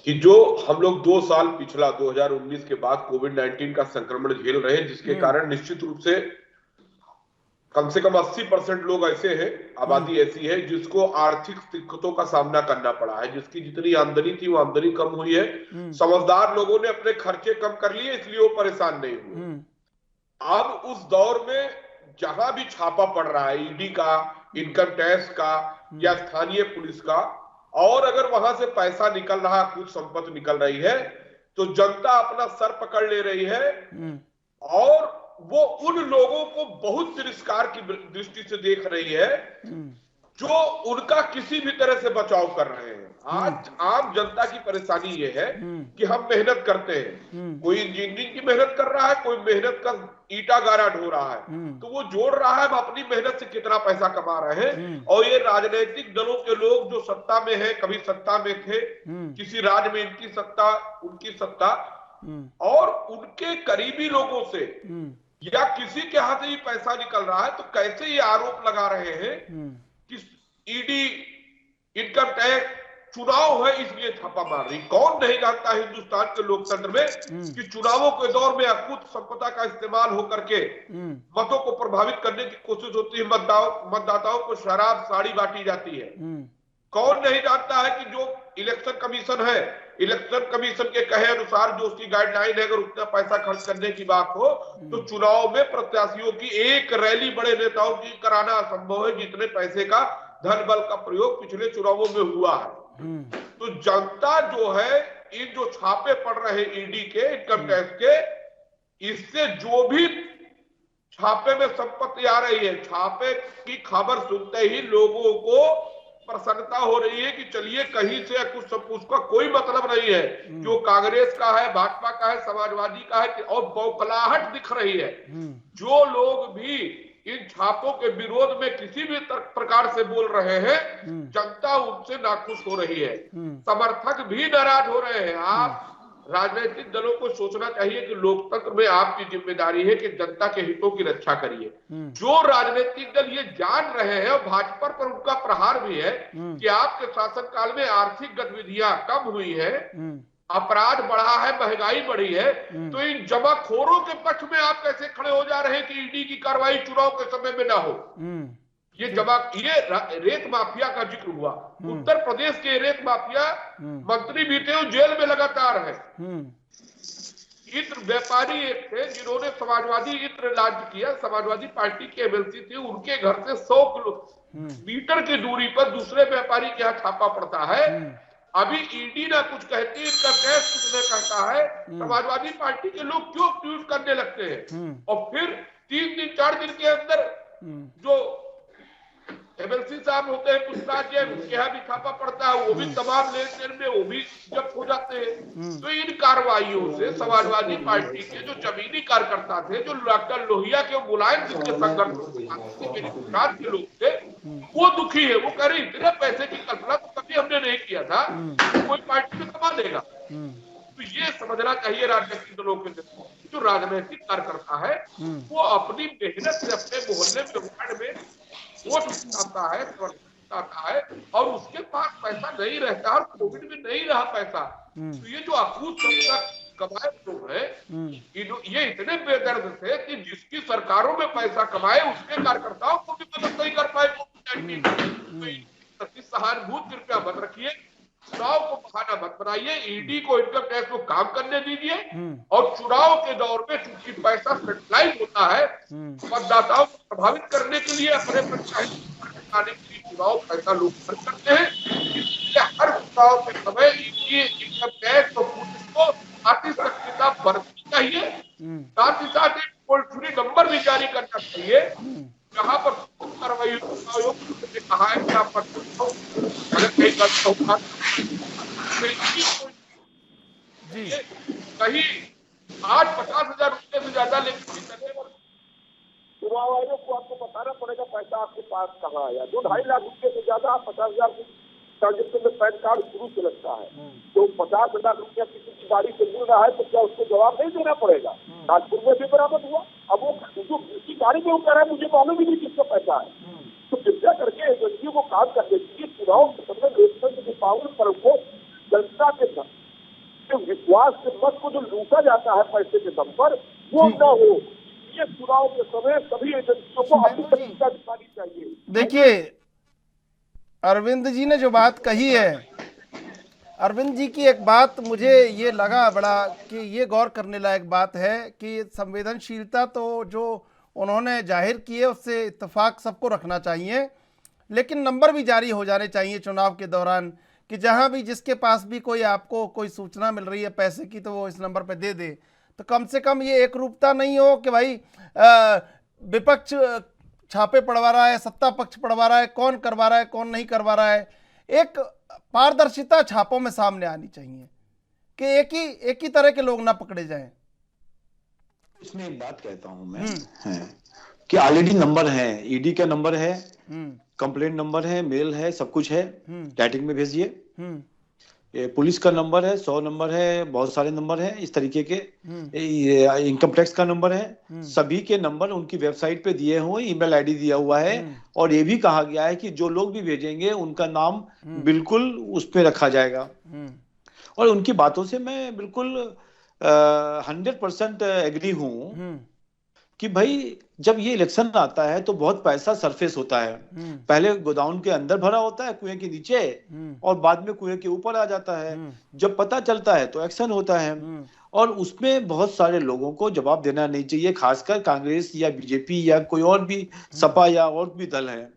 कि जो हम लोग 2 साल पिछला 2019 के बाद कोविड-19 का संक्रमण झेल रहे हैं, जिसके कारण निश्चित रूप से कम से कम 80% लोग ऐसे हैं, आबादी ऐसी है जिसको आर्थिक दिक्कतों का सामना करना पड़ा है, जिसकी जितनी आमदनी थी वो आमदनी कम हुई है। समझदार लोगों ने अपने खर्चे कम कर लिए, इसलिए वो परेशान नहीं हुए। अब उस दौर में जहां भी छापा पड़ रहा है, ईडी का, इनकम टैक्स का या स्थानीय पुलिस का, और अगर वहां से पैसा निकल रहा, कुछ संपत्ति निकल रही है, तो जनता अपना सर पकड़ ले रही है और वो उन लोगों को बहुत तिरस्कार की दृष्टि से देख रही है जो उनका किसी भी तरह से बचाव कर रहे हैं। आज आम जनता की परेशानी ये है कि हम मेहनत करते हैं, कोई इंजीनियरिंग की मेहनत कर रहा है, कोई मेहनत का ईटा गारा ढो रहा है, तो वो जोड़ रहा है अपनी मेहनत से कितना पैसा कमा रहे हैं। और ये राजनीतिक दलों के लोग जो सत्ता में है, कभी सत्ता में थे, किसी राज्य में इनकी सत्ता उनकी सत्ता, और उनके करीबी लोगों से या किसी के हाथ से ही पैसा निकल रहा है, तो कैसे ये आरोप लगा रहे हैं कि ईडी, इनकम टैक्स, चुनाव है इसलिए छापा मार रही। कौन नहीं जानता हिंदुस्तान के लोकतंत्र में कि चुनावों के दौर में अकुत संपदा का इस्तेमाल होकर के मतों को प्रभावित करने की कोशिश होती है, मतदाताओं को शराब साड़ी बांटी जाती है। कौन नहीं जानता है कि जो इलेक्शन कमीशन है, इलेक्शन कमीशन के कहे अनुसार जो उसकी गाइडलाइन है, अगर उतना पैसा खर्च करने की बात हो तो चुनाव में प्रत्याशियों की एक रैली बड़े नेताओं की कराना असंभव है, जितने पैसे का धन बल का प्रयोग पिछले चुनावों में हुआ है। तो जनता जो है, इन जो छापे पड़ रहे ईडी के, इनकम टैक्स के, इससे जो भी छापे में संपत्ति आ रही है, छापे की खबर सुनते ही लोगों को प्रसन्नता हो रही है कि चलिए कहीं से कुछ उसका कोई मतलब नहीं है, जो कांग्रेस का है, भाजपा का है, समाजवादी का है, और बौखलाहट दिख रही है। जो लोग भी इन छापों के विरोध में किसी भी प्रकार से बोल रहे हैं, जनता उनसे नाखुश हो रही है, समर्थक भी नाराज हो रहे हैं। आप राजनीतिक दलों को सोचना चाहिए कि लोकतंत्र में आपकी जिम्मेदारी है कि जनता के हितों की रक्षा करिए। जो राजनीतिक दल ये जान रहे हैं, और भाजपा पर उनका प्रहार भी है कि आपके शासनकाल में आर्थिक गतिविधियां कम हुई है, अपराध बढ़ा है, महंगाई बढ़ी है, तो इन जमाखोरों के पक्ष में आप कैसे खड़े हो जा रहे हैं कि ईडी की कार्रवाई चुनाव के समय में ना हो? ये रेत माफिया का जिक्र हुआ। उत्तर प्रदेश के रेत माफिया मंत्री भी थे, वो जेल में लगातार है। इत्र व्यापारी एक थे जिन्होंने समाजवादी इत्र लॉन्च किया, समाजवादी पार्टी के एमएलसी थे, उनके घर से 100 मीटर की दूरी पर दूसरे व्यापारी के यहाँ छापा पड़ता है। अभी ईडी ना कुछ कहती है, इनका गैस कुछ नहीं कहता है। समाजवादी पार्टी के लोग क्यों ट्वीट करने लगते हैं, और फिर 3 दिन 4 दिन के अंदर जो एमएलसी साहब होते हैं पूछताछ है, उनके यहाँ भी छापा पड़ता है, वो भी तमाम लेन देन में वो भी जब्त हो जाते हैं। तो इन कार्रवाइयों से समाजवादी पार्टी के जो जमीनी कार्यकर्ता थे, जो डॉक्टर लोहिया के मुलायम जिसके संगठन के लोग थे, वो दुखी है। वो कह रहे इतने पैसे की कल्पना तो कभी हमने नहीं किया था, तो कोई पार्टी में कमा देगा। तो ये समझना चाहिए राजनीतिक दलों के जो राजनीतिक कार्यकर्ता है, वो अपनी मेहनत से अपने मोहल्ले में वार्ड में वोट आता है और उसके पास पैसा नहीं रहता, और कोविड में नहीं रहा पैसा। तो ये जो अकूत कमाए लोग हैं, ये इतने बेदर्द थे कि जिसकी सरकारों में पैसा कमाए उसके कार्यकर्ताओं को भी मदद नहीं कर पाए कोविड-19। तो सहानुभूति कृपया मत रखिए, चुनाव को बहाना मत बनाइए, ईडी को इनकम टैक्स को काम करने दीजिए। और चुनाव के दौर में चूंकि पैसा सेटलाइज होता है, मतदाताओं को प्रभावित करने के लिए, अपने पंचायत के लिए चुनाव पैसा लोग खर्च करते हैं। इसलिए हर चुनाव के समय इनकम टैक्स और पुलिस को अति सख्ता बरतनी चाहिए। साथ ही साथ एक टोल फ्री नंबर भी जारी करना चाहिए, जहाँ पर कार्रवाई आयोग ने कहा है कि आप कहीं कहीं आज 50,000 रुपये से ज्यादा लेकर चुनाव आयोग को आपको बताना पड़ेगा पैसा आपके पास कहाँ आया। जो 2.5 लाख रुपये से ज्यादा आप 50,000 ट्रांजेक्शन में पैन कार्ड शुरू से लगता है, तो 50,000 रुपया किसी की गाड़ी से मिल रहा है तो क्या उसको जवाब नहीं देना पड़ेगा? नागपुर में भी बराबर हुआ। अब वो जो किसी गाड़ी में वो कह रहा है मुझे मालूम ही नहीं किसका पैसा है, तो कृपया करके एजेंसियों को काम करने के लिए चुनाव के समय लोकतंत्र के पावन पर्व को जनता के विश्वास के मत को जो लूटा जाता है पैसे के दम पर, वो न हो। ये चुनाव के समय सभी एजेंसियों को अपनी तरीका दिखानी चाहिए। देखिए अरविंद जी ने जो बात कही है, अरविंद जी की एक बात मुझे ये लगा बड़ा कि ये गौर करने लायक बात है कि संवेदनशीलता तो जो उन्होंने जाहिर की है उससे इत्तेफाक सबको रखना चाहिए, लेकिन नंबर भी जारी हो जाने चाहिए चुनाव के दौरान कि जहां भी जिसके पास भी कोई आपको कोई सूचना मिल रही है पैसे की तो वो इस नंबर पे दे दे। तो कम से कम ये एक रूपता नहीं हो कि भाई विपक्ष छापे पड़वा रहा है, सत्ता पक्ष पड़वा रहा है, कौन करवा रहा है कौन नहीं करवा रहा है। एक पारदर्शिता छापों में सामने आनी चाहिए कि एक ही तरह के लोग ना पकड़े जाएं। इसमें एक बात कहता हूं मैं कि ऑलरेडी नंबर है, ईडी का नंबर है, कंप्लेंट नंबर है, मेल है, सब कुछ है, चैटिंग में भेजिए। पुलिस का नंबर है, 100 नंबर है, बहुत सारे नंबर हैं इस तरीके के। इनकम टैक्स का नंबर है, सभी के नंबर उनकी वेबसाइट पे दिए हुए, ईमेल आईडी दिया हुआ है, और ये भी कहा गया है कि जो लोग भी भेजेंगे उनका नाम बिल्कुल उस पे रखा जाएगा। और उनकी बातों से मैं बिल्कुल 100% एग्री हूं कि भाई जब ये इलेक्शन आता है तो बहुत पैसा सरफेस होता है, पहले गोदाउन के अंदर भरा होता है कुएं के नीचे, और बाद में कुएं के ऊपर आ जाता है। जब पता चलता है तो एक्शन होता है, और उसमें बहुत सारे लोगों को जवाब देना नहीं चाहिए, खासकर कांग्रेस या बीजेपी या कोई और भी सपा या और भी दल है,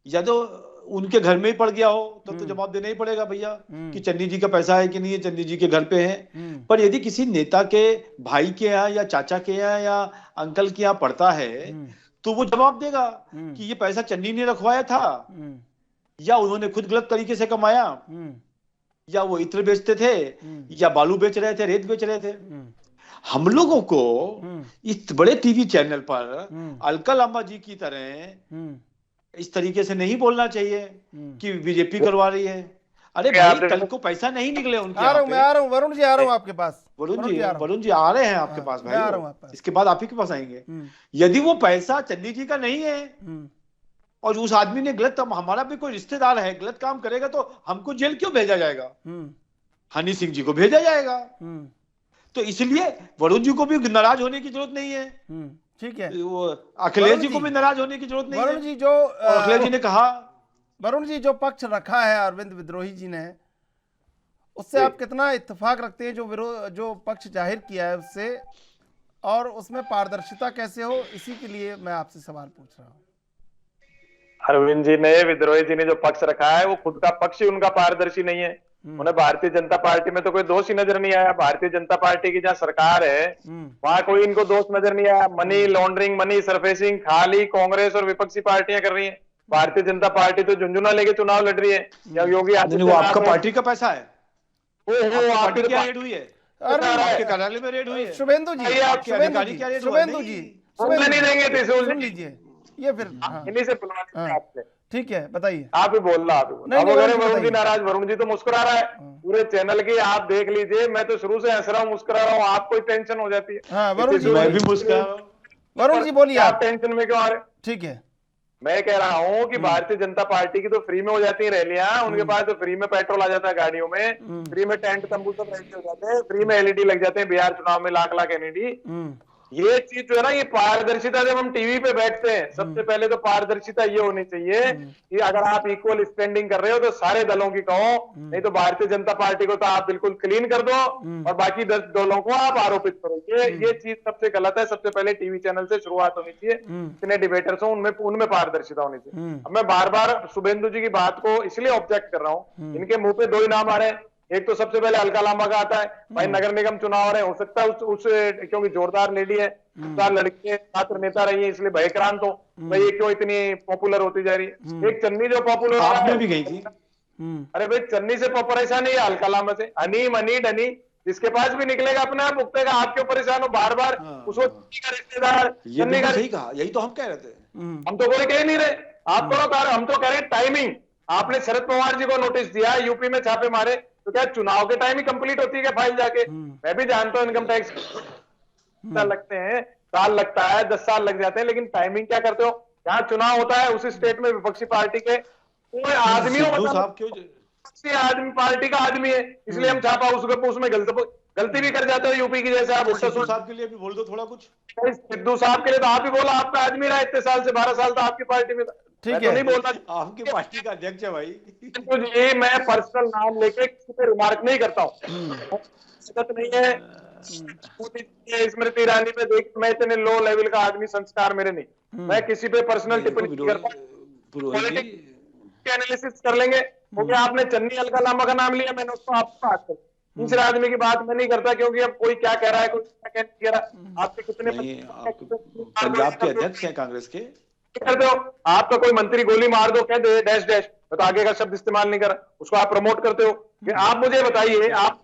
या तो उनके घर में ही पड़ गया हो तो जवाब देना ही पड़ेगा भैया कि चन्नी जी का पैसा है कि नहीं है, चन्नी जी के घर पे है। पर यदि किसी नेता के भाई के यहाँ या चाचा के यहाँ या अंकल के यहाँ पड़ता है तो वो जवाब देगा कि ये पैसा चन्नी ने रखवाया था, या उन्होंने खुद गलत तरीके से कमाया, या वो इत्र बेचते थे, या बालू बेच रहे थे, रेत बेच रहे थे। हम लोगों को इस बड़े टीवी चैनल पर अलका लांबा जी की तरह इस तरीके से नहीं बोलना चाहिए कि बीजेपी करवा रही है। अरे भाई कल को पैसा नहीं निकले उनके। मैं आ रहा हूँ वरुण जी, आ रहा हूँ आपके पास। वरुण जी आ रहे हैं आपके पास भाई, इसके बाद आप ही के पास आएंगे। यदि वो पैसा चन्नी जी का नहीं है और उस आदमी ने गलत, हमारा भी कोई रिश्तेदार है गलत काम करेगा तो हमको जेल क्यों भेजा जाएगा? हनी सिंह जी को भेजा जाएगा। तो इसलिए वरुण जी को भी नाराज होने की जरूरत नहीं है। ठीक है, वो अखिलेश जी को भी नाराज होने की जरूरत नहीं वरुण है। जी जो और अखिलेश जी ने कहा, वरुण जी जो पक्ष रखा है अरविंद विद्रोही जी ने, उससे आप कितना इत्तेफाक रखते हैं, जो पक्ष जाहिर किया है उससे, और उसमें पारदर्शिता कैसे हो, इसी के लिए मैं आपसे सवाल पूछ रहा हूँ। अरविंद जी ने, विद्रोही जी ने जो पक्ष रखा है वो खुद का पक्ष ही उनका पारदर्शी नहीं है। उन्हें भारतीय जनता पार्टी में तो कोई दोष ही नजर नहीं आया। भारतीय जनता पार्टी की जहाँ सरकार है वहां कोई इनको दोष नजर नहीं आया। मनी लॉन्ड्रिंग, मनी सरफेसिंग खाली कांग्रेस और विपक्षी पार्टियां कर रही है। भारतीय जनता पार्टी तो झुंझुना लेके चुनाव लड़ रही है। या योगी वो आपका पार्टी का पैसा है, आपकी क्या रेड हुई है, आपके कार्यालय में रेड हुई है। शुभेंदु जी, नहीं देंगे थे, सुन लीजिए ये फिर इन्हीं से बुलवाने आपसे। ठीक है, बताइए। आप ही बोल रहा, वरुण जी नाराज, वरुण जी तो मुस्कुरा रहा है। पूरे चैनल की आप देख लीजिए, मैं तो शुरू से हंस रहा हूँ, मुस्कुरा रहा हूँ, आपको टेंशन हो जाती है। हाँ, वरुण जी, मैं भी मुस्कुरा रहा हूँ। वरुण जी बोलिए, आप टेंशन में क्यों आ रहे? ठीक है, मैं कह रहा हूँ कि भारतीय जनता पार्टी की तो फ्री में हो जाती है रैलियां, उनके पास तो फ्री में पेट्रोल आ जाता है गाड़ियों में, फ्री में टेंट तंबू सब रेडी हो जाते हैं, फ्री में एलईडी लग जाते हैं, बिहार चुनाव में लाख लाख एलईडी। ये चीज जो है ना, ये पारदर्शिता, जब हम टीवी पे बैठते हैं सबसे पहले तो पारदर्शिता ये होनी चाहिए कि अगर आप इक्वल स्टैंडिंग कर रहे हो तो सारे दलों की कहो, नहीं तो भारतीय जनता पार्टी को तो आप बिल्कुल क्लीन कर दो और बाकी 10 दलों को आप आरोपित करो। ये चीज सबसे गलत है। सबसे पहले टीवी चैनल से शुरुआत होनी चाहिए। जितने डिबेटर्स हो उनमें पारदर्शिता होनी चाहिए। अब मैं बार बार शुभेंदु जी की बात को इसलिए ऑब्जेक्ट कर रहा हूँ, इनके मुंह पे 2 ही नाम आ रहे हैं। एक तो सबसे पहले अलका लांबा का आता है, भाई नगर निगम चुनाव रहे, हो सकता है उस क्योंकि जोरदार लेडी है, 4 लड़के छात्र नेता रही है, इसलिए भयक्रांत हो भाई ये क्यों इतनी पॉपुलर होती जा रही है। एक चन्नी जो पॉपुलर आपने भी गई थी। अरे भाई चन्नी से परेशान नहीं है, अलका लांबा से। हनी मनी डनी जिसके पास भी निकलेगा अपने आप उगतेगा। आप क्यों परेशान हो बार बार? उसको रिश्तेदार, ये का सही कहा, यही तो हम कह रहे थे। हम तो कोई कह नहीं रहे, आप करो, हम तो कह रहे टाइमिंग। आपने शरद पवार जी को नोटिस दिया, यूपी में छापे मारे, तो क्या चुनाव के टाइम ही कंप्लीट होती है क्या फाइल जाके? मैं भी जानता हूँ इनकम टैक्स लगते हैं, साल लगता है, 10 साल लग जाते हैं, लेकिन टाइमिंग क्या करते हो? जहाँ चुनाव होता है उसी स्टेट में विपक्षी पार्टी के कोई आदमी आदमी पार्टी का आदमी है, इसलिए हम छापा उसमें गलती भी कर जाते हो यूपी की। जैसे आप सिद्धू साहब के लिए भी बोल दो थोड़ा कुछ। सिद्धू साहब के लिए तो आप ही बोला, आपका आदमी रहा इतने साल से, 12 साल तो आपकी पार्टी में था। ठीक है, तो नहीं बोलता, आपकी पार्टी का अध्यक्ष है भाई। ये मैं पर्सनल नाम लेके किसी पे रिमार्क नहीं करता हूँ, नहीं है। स्मृति ईरानी पे देख, मैं इतने लो लेवल का आदमी, संस्कार मेरे नहीं, मैं किसी पे पर्सनल टिप्पणी नहीं करता। पॉलिटिक्स एनालिसिस कर लेंगे, क्योंकि आपने चन्नी अलका लांबा का नाम लिया, मैंने उसको आपको बात कर। दूसरे आदमी की बात मैं नहीं करता, क्योंकि अब कोई क्या कह रहा है, कोई क्या कह रहा। आपके कितने पंजाब के अध्यक्ष हैं कांग्रेस के, करते हो? आपका कोई मंत्री गोली मार दो, कह दे डैश डैश, तो आगे का शब्द इस्तेमाल नहीं करा, उसको आप प्रमोट करते हो। आप मुझे बताइए, आप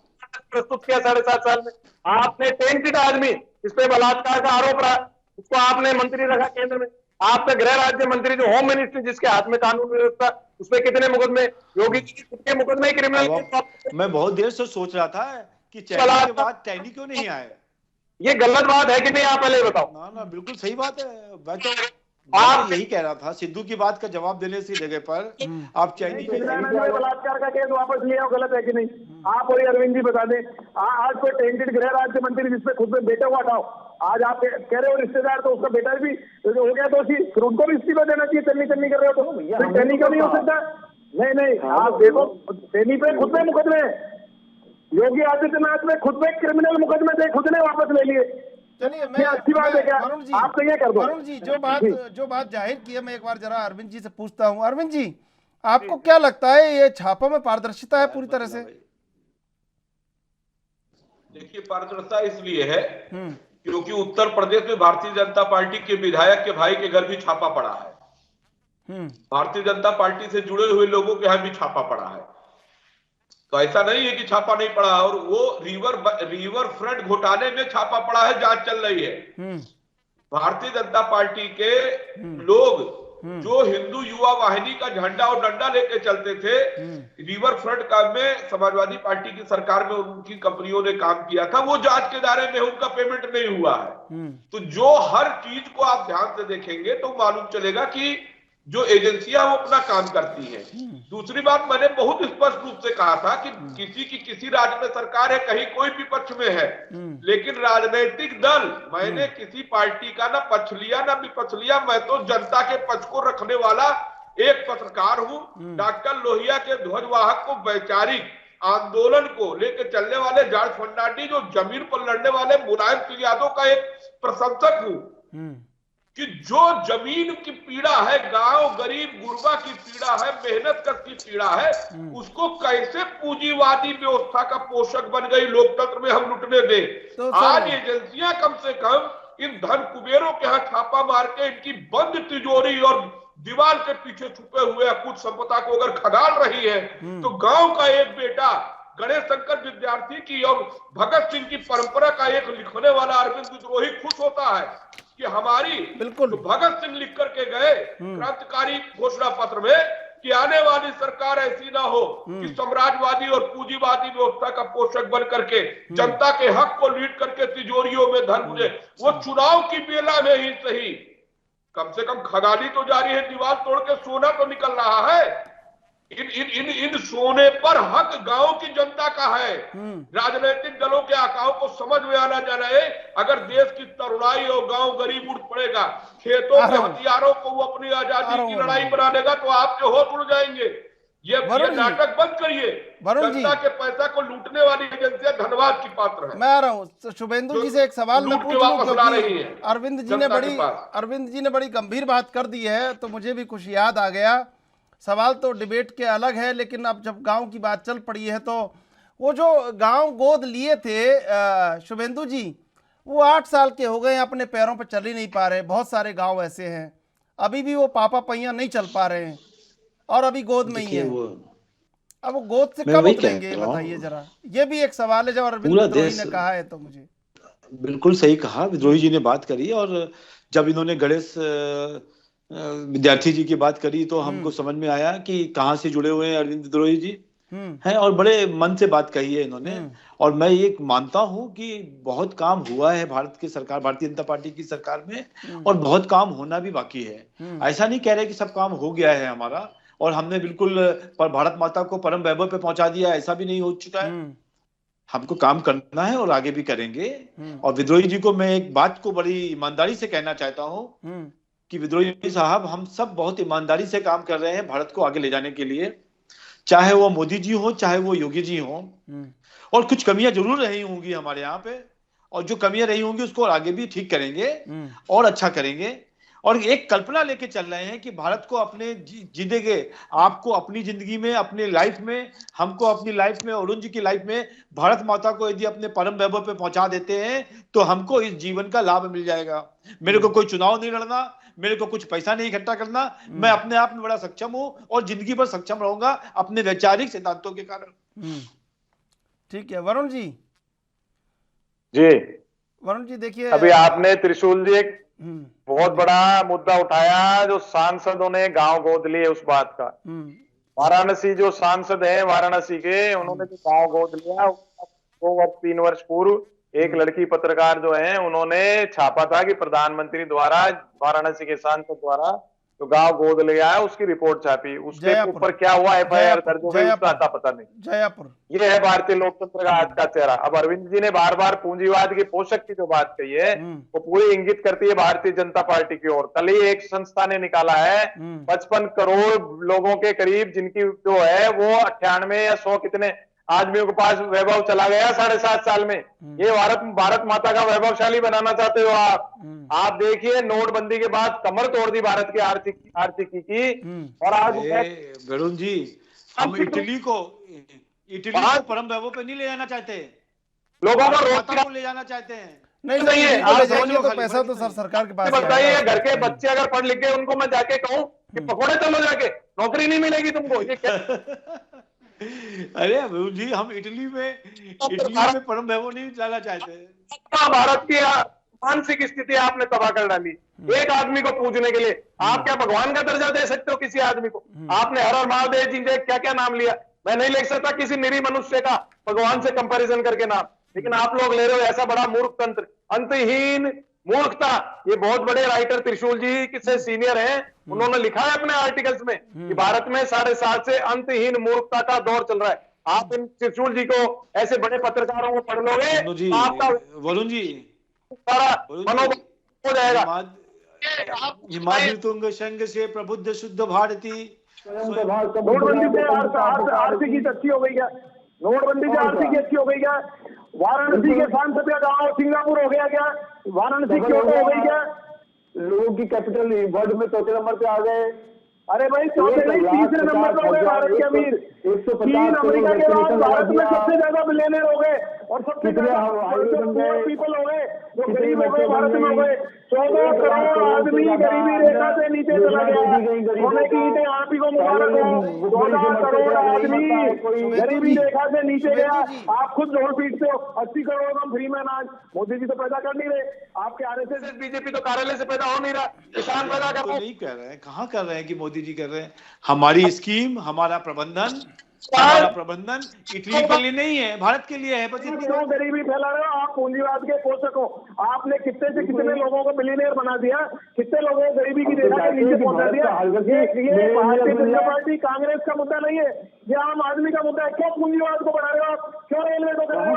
प्रस्तुत किया 7.5 साल में, आपने टेंटेड आदमी, इस पे बलात्कार का आरोप रहा, उसको आपने मंत्री रखा केंद्र में। आपका गृह राज्य मंत्री जो होम मिनिस्ट्री जिसके हाथ में कानून व्यवस्था, उसपे कितने मुकदमे? योगी जी के मुकदमे क्रिमिनल। मैं बहुत देर से सोच रहा था कि चैनी के बाद टैनी क्यों नहीं आए। ये गलत बात है कि नहीं, आप पहले बताओ। ना बिल्कुल सही बात है। मैं तो आप यही कह रहा था, सिद्धू की बात का जवाब देने की जगह पर आप चैनी के बलात्कार का केस वापस ले आओ, गलत है कि नहीं? आप और अरविंद जी बता दें। आज कोई टेंटेड गृह राज्य मंत्री जिसपे खुद में बेटा हुआ उठाओ, आज आप कह रहे हो रिश्तेदार, तो उसका बेटा भी हो गया दोषी, फिर उनको भी इस्तीफा देना चाहिए। चन्नी कर रहे हो तो चन्नी का नहीं हो सकता? नहीं, आप देखो, चन्नी पे खुद में मुकदमे, योगी आदित्यनाथ में खुद में क्रिमिनल मुकदमे थे, खुद ने वापस ले लिए। चलिए, मैं अच्छी बात है क्या? वरुण जी, आप तो ये कर दो। वरुण जी जो बात जाहिर की है, मैं एक बार जरा अरविंद जी से पूछता हूँ। अरविंद जी, आपको क्या लगता है, ये छापों में पारदर्शिता है पूरी तरह से? देखिए, पारदर्शिता इसलिए है क्योंकि उत्तर प्रदेश में भारतीय जनता पार्टी के विधायक के भाई के घर भी छापा पड़ा है। भारतीय जनता पार्टी से जुड़े हुए लोगों के यहाँ भी छापा पड़ा है। तो ऐसा नहीं है कि छापा नहीं पड़ा। और वो रिवर फ्रंट घोटाले में छापा पड़ा है, जांच चल रही है। भारतीय जनता पार्टी के लोग जो हिंदू युवा वाहिनी का झंडा और डंडा लेके चलते थे, रिवर फ्रंट का में समाजवादी पार्टी की सरकार में उनकी कंपनियों ने काम किया था, वो जांच के दायरे में, उनका पेमेंट नहीं हुआ है। तो जो हर चीज को आप ध्यान से देखेंगे तो मालूम चलेगा कि जो एजेंसियां वो अपना काम करती हैं। दूसरी बात, मैंने बहुत स्पष्ट रूप से कहा था कि किसी राज्य में सरकार है, कहीं कोई भी पक्ष में है, लेकिन राजनीतिक दल, मैंने किसी पार्टी का ना पक्ष लिया ना विपक्ष लिया, मैं तो जनता के पक्ष को रखने वाला एक पत्रकार हूं। डॉक्टर लोहिया के ध्वजवाहक को वैचारिक आंदोलन को लेकर चलने वाले जॉर्ज फर्नांडिस, जो जमीन पर लड़ने वाले मुलायम सिंह यादव का एक प्रशंसक हूं कि जो जमीन की पीड़ा है, गांव गरीब गुरबा की पीड़ा है, मेहनत कश की पीड़ा है, उसको कैसे पूंजीवादी व्यवस्था का पोषक बन गई लोकतंत्र में हम लुटने दें। तो आज एजेंसियां कम से कम इन धन कुबेरों के यहाँ छापा मार के इनकी बंद तिजोरी और दीवार के पीछे छुपे हुए कुछ संपदा को अगर खदाल रही है, तो गांव का एक बेटा गणेश शंकर विद्यार्थी की और भगत सिंह की परंपरा का एक लिखने वाला अरविंद विद्रोही खुश होता है कि हमारी बिल्कुल तो भगत सिंह लिख करके गए क्रांतिकारी घोषणा पत्र में कि आने वाली सरकार ऐसी ना हो कि साम्राज्यवादी और पूंजीवादी व्यवस्था का पोषक बन करके जनता के हक को लूट करके तिजोरियों में धन मुझे वो चुनाव की बेला में ही सही, कम से कम खदानी तो जारी है, दीवार तोड़ के सोना तो निकल रहा है। इन सोने पर हक गांव की जनता का है। राजनीतिक दलों के आकाओं को समझ में आना जाना है, अगर देश की तरुणाई और गांव गरीब उठ पड़ेगा, खेतों के हथियारों को वो अपनी आजादी की लड़ाई बना देगा, तो आपके होश उड़ जाएंगे। ये नाटक बंद करिए। जनता के पैसा को लूटने वाली एजेंसियां धन्यवाद की पात्र है। मैं आ रहा हूँ शुभेंदु जी से एक सवाल मैं पूछ लूं, क्योंकि अरविंद जी ने बड़ी गंभीर बात कर दी है, तो मुझे भी कुछ याद आ गया। सवाल तो डिबेट के अलग है, लेकिन अब जब गांव की बात चल पड़ी है, तो वो जो गांव गोद लिए थे शुभेंदु जी, वो 8 साल के हो गए, अपने पैरों पर चल ही नहीं पा रहे। बहुत सारे गांव ऐसे हैं अभी भी वो पापा पहिया नहीं चल पा रहे हैं और अभी गोद में ही है। अब वो गोद से कब उतरेंगे बताइए जरा, ये भी एक सवाल है। जब अरविंद विद्रोही ने कहा है तो मुझे बिल्कुल सही कहा, विद्रोही जी ने बात करी, और जब इन्होंने गणेश विद्यार्थी जी की बात करी तो हमको समझ में आया कि कहाँ से जुड़े हुए हैं अरविंद विद्रोही जी हैं, और बड़े मन से बात कही है इन्होंने। और मैं ये मानता हूं कि बहुत काम हुआ है भारत की सरकार, भारतीय जनता पार्टी की सरकार में, और बहुत काम होना भी बाकी है। ऐसा नहीं कह रहे कि सब काम हो गया है हमारा और हमने बिल्कुल पर भारत माता को परम वैभव पे पहुंचा दिया, ऐसा भी नहीं हो चुका है। हमको काम करना है और आगे भी करेंगे। और विद्रोही जी को मैं एक बात को बड़ी ईमानदारी से कहना चाहता हूँ कि विद्रोही साहब, हम सब बहुत ईमानदारी से काम कर रहे हैं भारत को आगे ले जाने के लिए, चाहे वो मोदी जी हो चाहे वो योगी जी हो। और कुछ कमियां जरूर रही होंगी हमारे यहाँ पे, और जो कमियां रही होंगी उसको आगे भी ठीक करेंगे और अच्छा करेंगे। और एक कल्पना लेके चल रहे हैं कि भारत को अपने जिंदगी, आपको अपनी जिंदगी में, अपनी लाइफ में, हमको अपनी लाइफ में, अरुण जी की लाइफ में भारत माता को यदि अपने परम वैभव पे पहुंचा देते हैं तो हमको इस जीवन का लाभ मिल जाएगा। मेरे को कोई चुनाव नहीं लड़ना, मेरे को कुछ पैसा नहीं इकट्ठा करना, मैं अपने आप में बड़ा सक्षम हूं और जिंदगी भर सक्षम रहूंगा अपने वैचारिक सिद्धांतों के कारण। ठीक है वरुण जी। वरुण जी देखिए, अभी आपने त्रिशूल जी एक बहुत बड़ा मुद्दा उठाया, जो सांसदों ने गांव गोद लिए उस बात का। वाराणसी जो सांसद हैं वाराणसी के, उन्होंने जो गांव गोद लिया 2-3 वर्ष पूर्व एक लड़की पत्रकार जो है उन्होंने छापा था कि प्रधानमंत्री द्वारा वाराणसी के सांसद द्वारा जो गांव गोद लिया है उसकी रिपोर्ट छापी। उसके ऊपर क्या हुआ, FIR दर्ज हो गई, उसका आता पता नहीं। जयपुर, ये है भारतीय लोकतंत्र का आज का चेहरा। अब अरविंद जी ने बार बार पूंजीवाद के पोषक की जो बात कही है वो पूरी इंगित करती है भारतीय जनता पार्टी की ओर। कल ही एक संस्था ने निकाला है 55 करोड़ लोगों के करीब जिनकी जो है वो 98 या 100 कितने आदमियों के पास वैभव चला गया 7.5 साल में। ये भारत माता का वैभवशाली बनाना चाहते हो आप देखिए नोटबंदी के बाद कमर तोड़ दी भारत की आर्थिकी की। और आज वरुण जी, हम इटली को परम वैभव पे नहीं ले जाना चाहते, लोगों को रोजगार को ले जाना चाहते हैं। नहीं है, तो पैसा तो सर सरकार के पास। बताइए, घर के बच्चे अगर पढ़ लिख गए उनको मैं जाके कहूँ कि पकौड़े चलो जाके, नौकरी नहीं मिलेगी तुमको, ये क्या? अरे वरुण जी, हम इटली में परम वैभव नहीं लाना चाहते। भारत की मानसिक स्थिति आपने तबाह कर डाली। एक आदमी को पूजने के लिए आप क्या भगवान का दर्जा दे सकते हो किसी आदमी को? आपने हर महादेव जी ने क्या क्या नाम लिया, मैं नहीं लिख सकता किसी निरीह मनुष्य का भगवान से कंपैरिजन करके नाम, लेकिन आप लोग ले रहे हो ऐसा बड़ा मूर्ख तंत्र। अंतहीन मूर्खता। ये बहुत बड़े राइटर त्रिशूल जी से सीनियर हैं, उन्होंने लिखा है अपने आर्टिकल्स में कि भारत में 7.5 से अंतहीन मूर्खता का दौर चल रहा है। आप इन त्रिशूल जी को, ऐसे बड़े पत्रकारों को पढ़ लोगे तो आपका वरुण जी सारा मनोबल हो जाएगा। हिमाद्री तुंग संघ से प्रबुद्ध शुद्ध भारती। नोटबंदी से आर्थिक हित अच्छी हो गई क्या? नोटबंदी से आर्थिक अच्छी हो गई क्या? वाराणसी के सांसद का गाँव सिंगापुर हो गया क्या? वाराणसी क्योटो हो गई क्या? लोगों की कैपिटल वर्ल्ड में चौथे नंबर पे आ गए। अरे भाई चौथे नहीं, तीसरे नंबर पर हो गए भारत के अमीर। चीन अमेरिका के बाद भारत में सबसे ज्यादा बिलियनर हो गए और सबसे ज्यादा पीपल हो गए, जो गरीब हो गए भारत में हो गए। 14 करोड़ आदमी गरीबी रेखा से नीचे चला गया। सोने की ईंटें आप ही को मुबारक हो। 14 करोड़ आदमी गरीबी रेखा से नीचे गया। आप खुद जोड़ पीटते हो 80 करोड़ का फ्री में अनाज। मोदी जी तो पैदा कर नहीं रहे, आपके आरएसएस बीजेपी तो कार्यालय से पैदा हो नहीं रहा, किसान पैदा कर रहे हैं। नहीं कर रहे हैं, कहाँ कर रहे हैं कि मोदी जी कर रहे हैं। हमारी स्कीम, हमारा प्रबंधन इटली के लिए नहीं है, भारत के लिए है। बस इतनी गरीबी फैला रहे हो आप, पूंजीवाद के पोषक हो। आपने कितने से कितने लोगों को बिलियनियर बना दिया, कितने लोगों को गरीबी की रेखा के नीचे पहुंचा दिया। ये भारतीय जनता पार्टी कांग्रेस का मुद्दा नहीं है, ये आम आदमी का मुद्दा है। क्यों पूंजीवाद को बढ़ा रहे हो आप? क्यों रेलवे को कर रहे हो?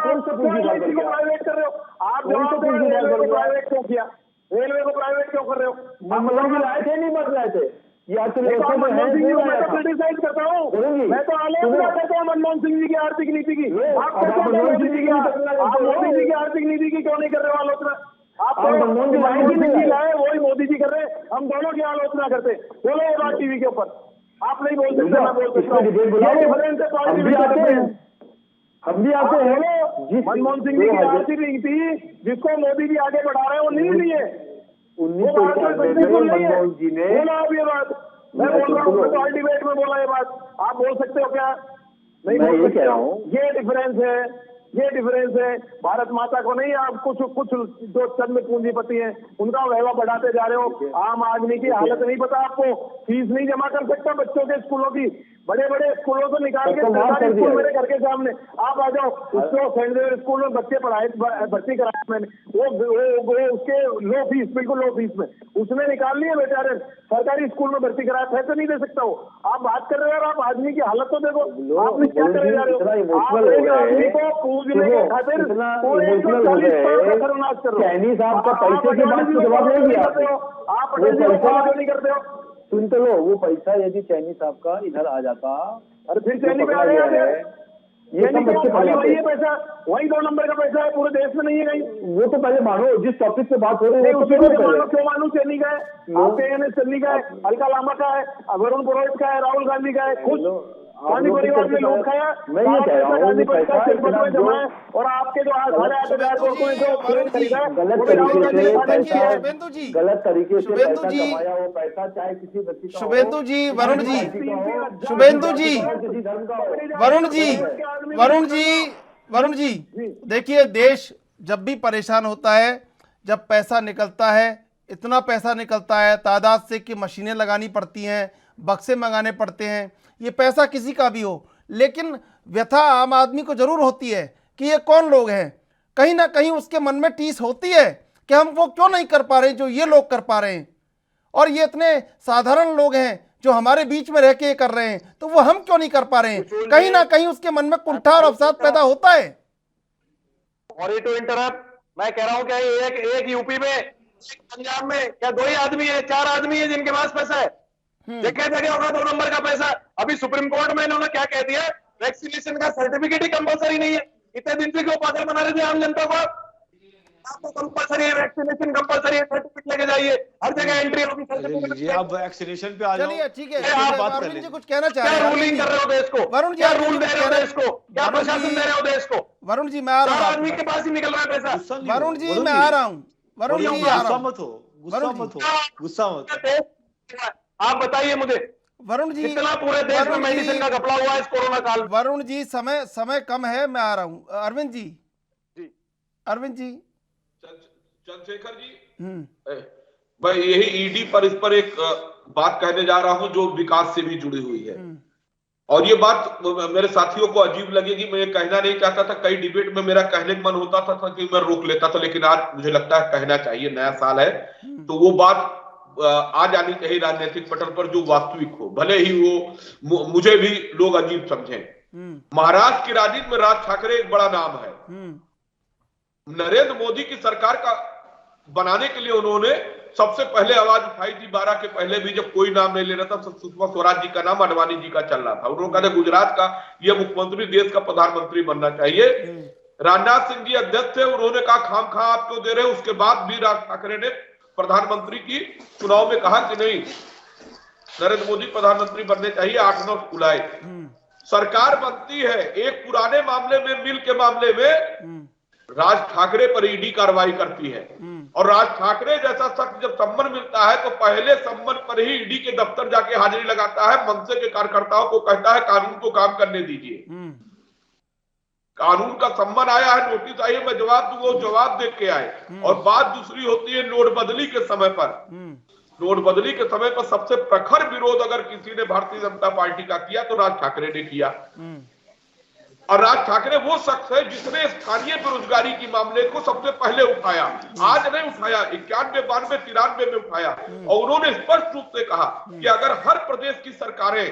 एलआईसी को प्राइवेट कर रहे हो? आप जवाब दो, रेलवे को प्राइवेट क्यों किया? रेलवे को प्राइवेट क्यों कर रहे हो? लाए थे, नहीं बन रहे थे। मैं तो क्रिटिसाइज करता हूँ, मैं तो आलोचना करता हूँ मनमोहन सिंह जी की आर्थिक नीति की। आप मोदी जी की आर्थिक नीति की क्यों नहीं कर रहे हो आलोचना? आप नीति लाए वही मोदी जी कर रहे हैं, हम दोनों की आलोचना करते। बोलो ये बात टीवी के ऊपर, आप नहीं बोल सकते, मैं बोल सकता हूँ। हम भी आते हैं। मनमोहन सिंह जी की आर्थिक नीति जिसको मोदी जी आगे बढ़ा रहे हैं वो नहीं ली है। मनमोहन जी ने बोला अब ये बात, मैं बोल रहा हूँ, तो डिबेट में बोला ये बात, आप बोल सकते हो क्या? नहीं बोल सकते हो। ये डिफरेंस है। भारत माता को नहीं, आप कुछ जो चंद पूंजीपति हैं उनका वैभव बढ़ाते जा रहे हो। आम आदमी की हालत नहीं पता आपको, फीस नहीं जमा कर सकता बच्चों के स्कूलों की, बड़े बड़े स्कूलों से निकाल के सरकारी स्कूल मेरे घर के सामने आप आ जाओ, उसको सेंट जेवियर स्कूल में बच्चे भर्ती कराए मैंने, वो उसके लो फीस, बिल्कुल लो फीस में उसने निकाल लिए बेचारे, सरकारी स्कूल में भर्ती कराया। पैसे नहीं दे सकता वो। आप बात कर रहे हो और आप आदमी की हालत तो देखो, आप क्या करे जा रहे हो? आदमी को पूजने के खातिर खतरनाक कर रहे हो। साहब का पैसे की बात जवाब नहीं दिया आप, नहीं करते हो। सुन तो लो, वो पैसा यदि चैनी साहब का इधर आ जाता, अरे फिर चैनी पे आ गया ये नहीं वही पैसा, वही 2 नंबर का पैसा है, पूरे देश में नहीं है कहीं। वो तो पहले मानो, जिस टॉपिक पे बात हो रही है क्यों मानो? चैनी का है, आपके एनएस चन्नी का है, अलका लांबा का है, वरुण पुरोहित का है, राहुल गांधी का है, खुद गांधी परिवार में लोग खाया। मैं ये कह रहा हूँ गांधी परिवार जमा है और आपके जो सारे आठदार दोस्तों ने जो खरीदा गलत तरीके से पैसा कमाया, वो पैसा चाहे किसी बच्ची का, शुभेंदु जी, वरुण जी, देखिए, देश जब भी परेशान होता है, जब पैसा निकलता है, इतना पैसा निकलता है तादाद से कि मशीनें लगानी पड़ती हैं, बक्से मंगाने पड़ते हैं, ये पैसा किसी का भी हो, लेकिन व्यथा आम आदमी को जरूर होती है कि ये कौन लोग हैं। कहीं ना कहीं उसके मन में टीस होती है कि हम वो क्यों नहीं कर पा रहे जो ये लोग कर पा रहे हैं, और ये इतने साधारण लोग हैं जो हमारे बीच में रह के ये कर रहे हैं, तो वो हम क्यों नहीं कर पा रहे हैं। कहीं ना कहीं उसके मन में कुंठा और अवसाद पैदा होता है। और टू इंटरप्ट, मैं कह रहा हूं क्या एक यूपी में, पंजाब में क्या 2 ही आदमी है, 4 आदमी है जिनके पास पैसा है? जगह होगा 2 नंबर का पैसा। अभी सुप्रीम कोर्ट में इन्होंने क्या कह दिया, वैक्सीनेशन का सर्टिफिकेट ही कंपलसरी नहीं है। इतने दिन से क्यों पागल बना रहे थे आम जनता को? आपको कंपलसरी है, वैक्सीनेशन कंपलसरी है, सर्टिफिकेट लेके जाइए, हर जगह एंट्री होगी, सर्टिफिकेट। आप वैक्सीनेशन पे आ जाओ। चलिए ठीक है, आप बात वरुण जी कुछ कहना चाह रहे हैं? क्या रूलिंग कर रहे हो देश को? वरुण जी, क्या रूल दे रहे हो देश को? क्या प्रशासन दे रहे हो देश को? वरुण जी, मैं आ रहा हूँ, आदमी के पास ही निकल रहा है पैसा। वरुण जी, मैं आ रहा हूँ, वरुण जी, गुस्सा मत हो। आप बताइए मुझे, वरुण जी, कितना पूरे देश में मेडिसिन का घपला हुआ है इस कोरोना काल? वरुण जी, समय कम है, मैं आ रहा हूँ। अरविंद जी, चंद्रशेखर जी, मैं यही ईडी पर इस पर एक बात कहने जा रहा हूं जो विकास से भी जुड़ी हुई है। और ये बात मेरे साथियों को अजीब लगेगी, मैं ये कहना नहीं चाहता था, कई डिबेट में मेरा कहने का मन होता था कि मैं रोक लेता था, लेकिन आज मुझे लगता है कहना चाहिए, नया साल है तो वो बात आ जानी चाहिए राजनीतिक पटल पर जो वास्तविक हो, भले ही वो मुझे भी लोग अजीब समझें। महाराष्ट्र की राजनीति में राज ठाकरे एक बड़ा नाम है। नरेंद्र मोदी की सरकार का बनाने के लिए उन्होंने सबसे पहले आवाज उठाई थी, 12 के पहले भी जब कोई नाम नहीं ले रहा था, सुषमा स्वराज जी का नाम, अडवाणी जी का चल रहा था। उन्होंने कहा गुजरात का यह मुख्यमंत्री देश का प्रधानमंत्री बनना चाहिए। राजनाथ सिंह जी अध्यक्ष थे, उन्होंने कहा खाम खा आप क्यों दे रहे हो। उसके बाद भी राज ठाकरे ने प्रधानमंत्री की चुनाव में कहा कि नहीं, नरेंद्र मोदी प्रधानमंत्री बनने चाहिए, 8-9 बुलाए। सरकार बनती है, एक पुराने मामले में, मिल के मामले में राज ठाकरे पर ईडी कार्रवाई करती है, और राज ठाकरे जैसा शख्स जब सम्मान मिलता है तो पहले सम्मान पर ही ईडी के दफ्तर जाके हाजिरी लगाता है, मनसे के कार्यकर्ताओं को कहता है कानून को काम करने दीजिए। कानून का सम्मान आया है, नोटिस आई है, मैं जवाब दूंगा, वो जवाब देख के आए। और बात दूसरी होती है नोटबंदी के समय पर। नोटबंदी के समय पर सबसे प्रखर विरोध अगर किसी ने भारतीय जनता पार्टी का किया तो राज ठाकरे ने किया। और राज ठाकरे वो शख्स है जिसने स्थानीय बेरोजगारी की मामले को सबसे पहले उठाया, आज नहीं उठाया, 91, 92, 93 में उठाया। और उन्होंने स्पष्ट रूप से कहा कि अगर हर प्रदेश की सरकारें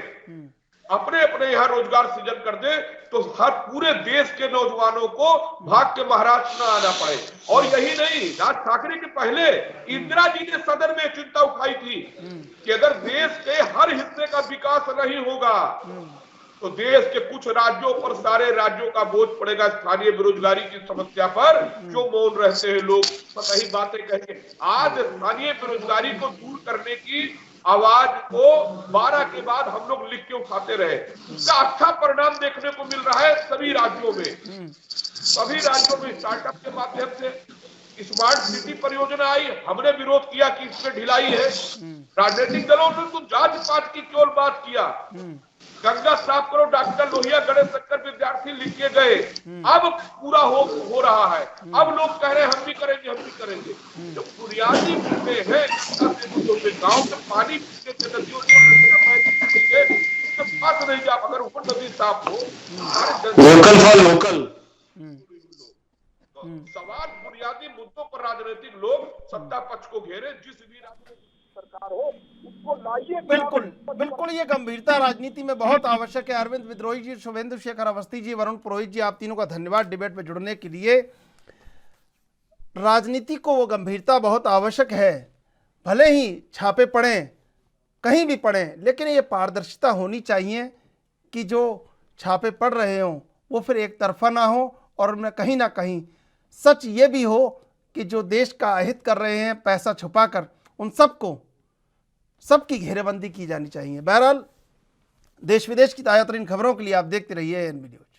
अपने अपने यहाँ रोजगार सृजन कर दे तो हर पूरे देश के नौजवानों को भाग के महाराष्ट्र न आना पड़े। और यही नहीं, राज ठाकरे के पहले इंदिरा जी ने सदन में चिंता उठाई थी कि अगर देश के हर हिस्से का विकास नहीं होगा तो देश के कुछ राज्यों पर सारे राज्यों का बोझ पड़ेगा। स्थानीय बेरोजगारी की समस्या पर जो मौन रहते हैं लोग, सही बातें कहेंगे। आज स्थानीय बेरोजगारी को दूर करने की आवाज को 12 के बाद हम लोग लिख के उठाते रहे, उसका अच्छा परिणाम देखने को मिल रहा है सभी राज्यों में। सभी राज्यों में स्टार्टअप के माध्यम से स्मार्ट सिटी परियोजना आई, हमने विरोध किया कि इसमें ढिलाई है। राजनीतिक दलों ने तो जांच पाठ की केवल बात किया, गंगा साफ करो, डॉक्टर लोहिया, गणेश शंकर विद्यार्थी लिख के गए, अब पूरा हो रहा है। अब लोग कह रहे हैं हम भी करेंगे, हम भी करेंगे। जो बुनियादी मुद्दे हैं गाँव में पानी पीने से, नदियों को पास नहीं जा, अगर ऊपर नदी साफ हो, लोकल फॉर लोकल। सवाल बुनियादी मुद्दों पर राजनीतिक लोग सत्ता पक्ष को घेरे, जिस भी सरकार हो उसको लाइए। बिल्कुल बिल्कुल, ये गंभीरता राजनीति में बहुत आवश्यक है। अरविंद विद्रोही जी, शुभेंदु शेखर अवस्थी जी, वरुण पुरोहित जी, आप तीनों का धन्यवाद डिबेट में जुड़ने के लिए। राजनीति को वो गंभीरता बहुत आवश्यक है, भले ही छापे पड़ें, कहीं भी पड़ें, लेकिन ये पारदर्शिता होनी चाहिए कि जो छापे पड़ रहे हों वो फिर एक तरफा ना हो, और उनमें कहीं ना कहीं सच ये भी हो कि जो देश का अहित कर रहे हैं पैसा छुपाकर, उन सबकी घेरेबंदी की जानी चाहिए। बहरहाल, देश विदेश की ताज़ा तरीन खबरों के लिए आप देखते रहिए एएनबी न्यूज़।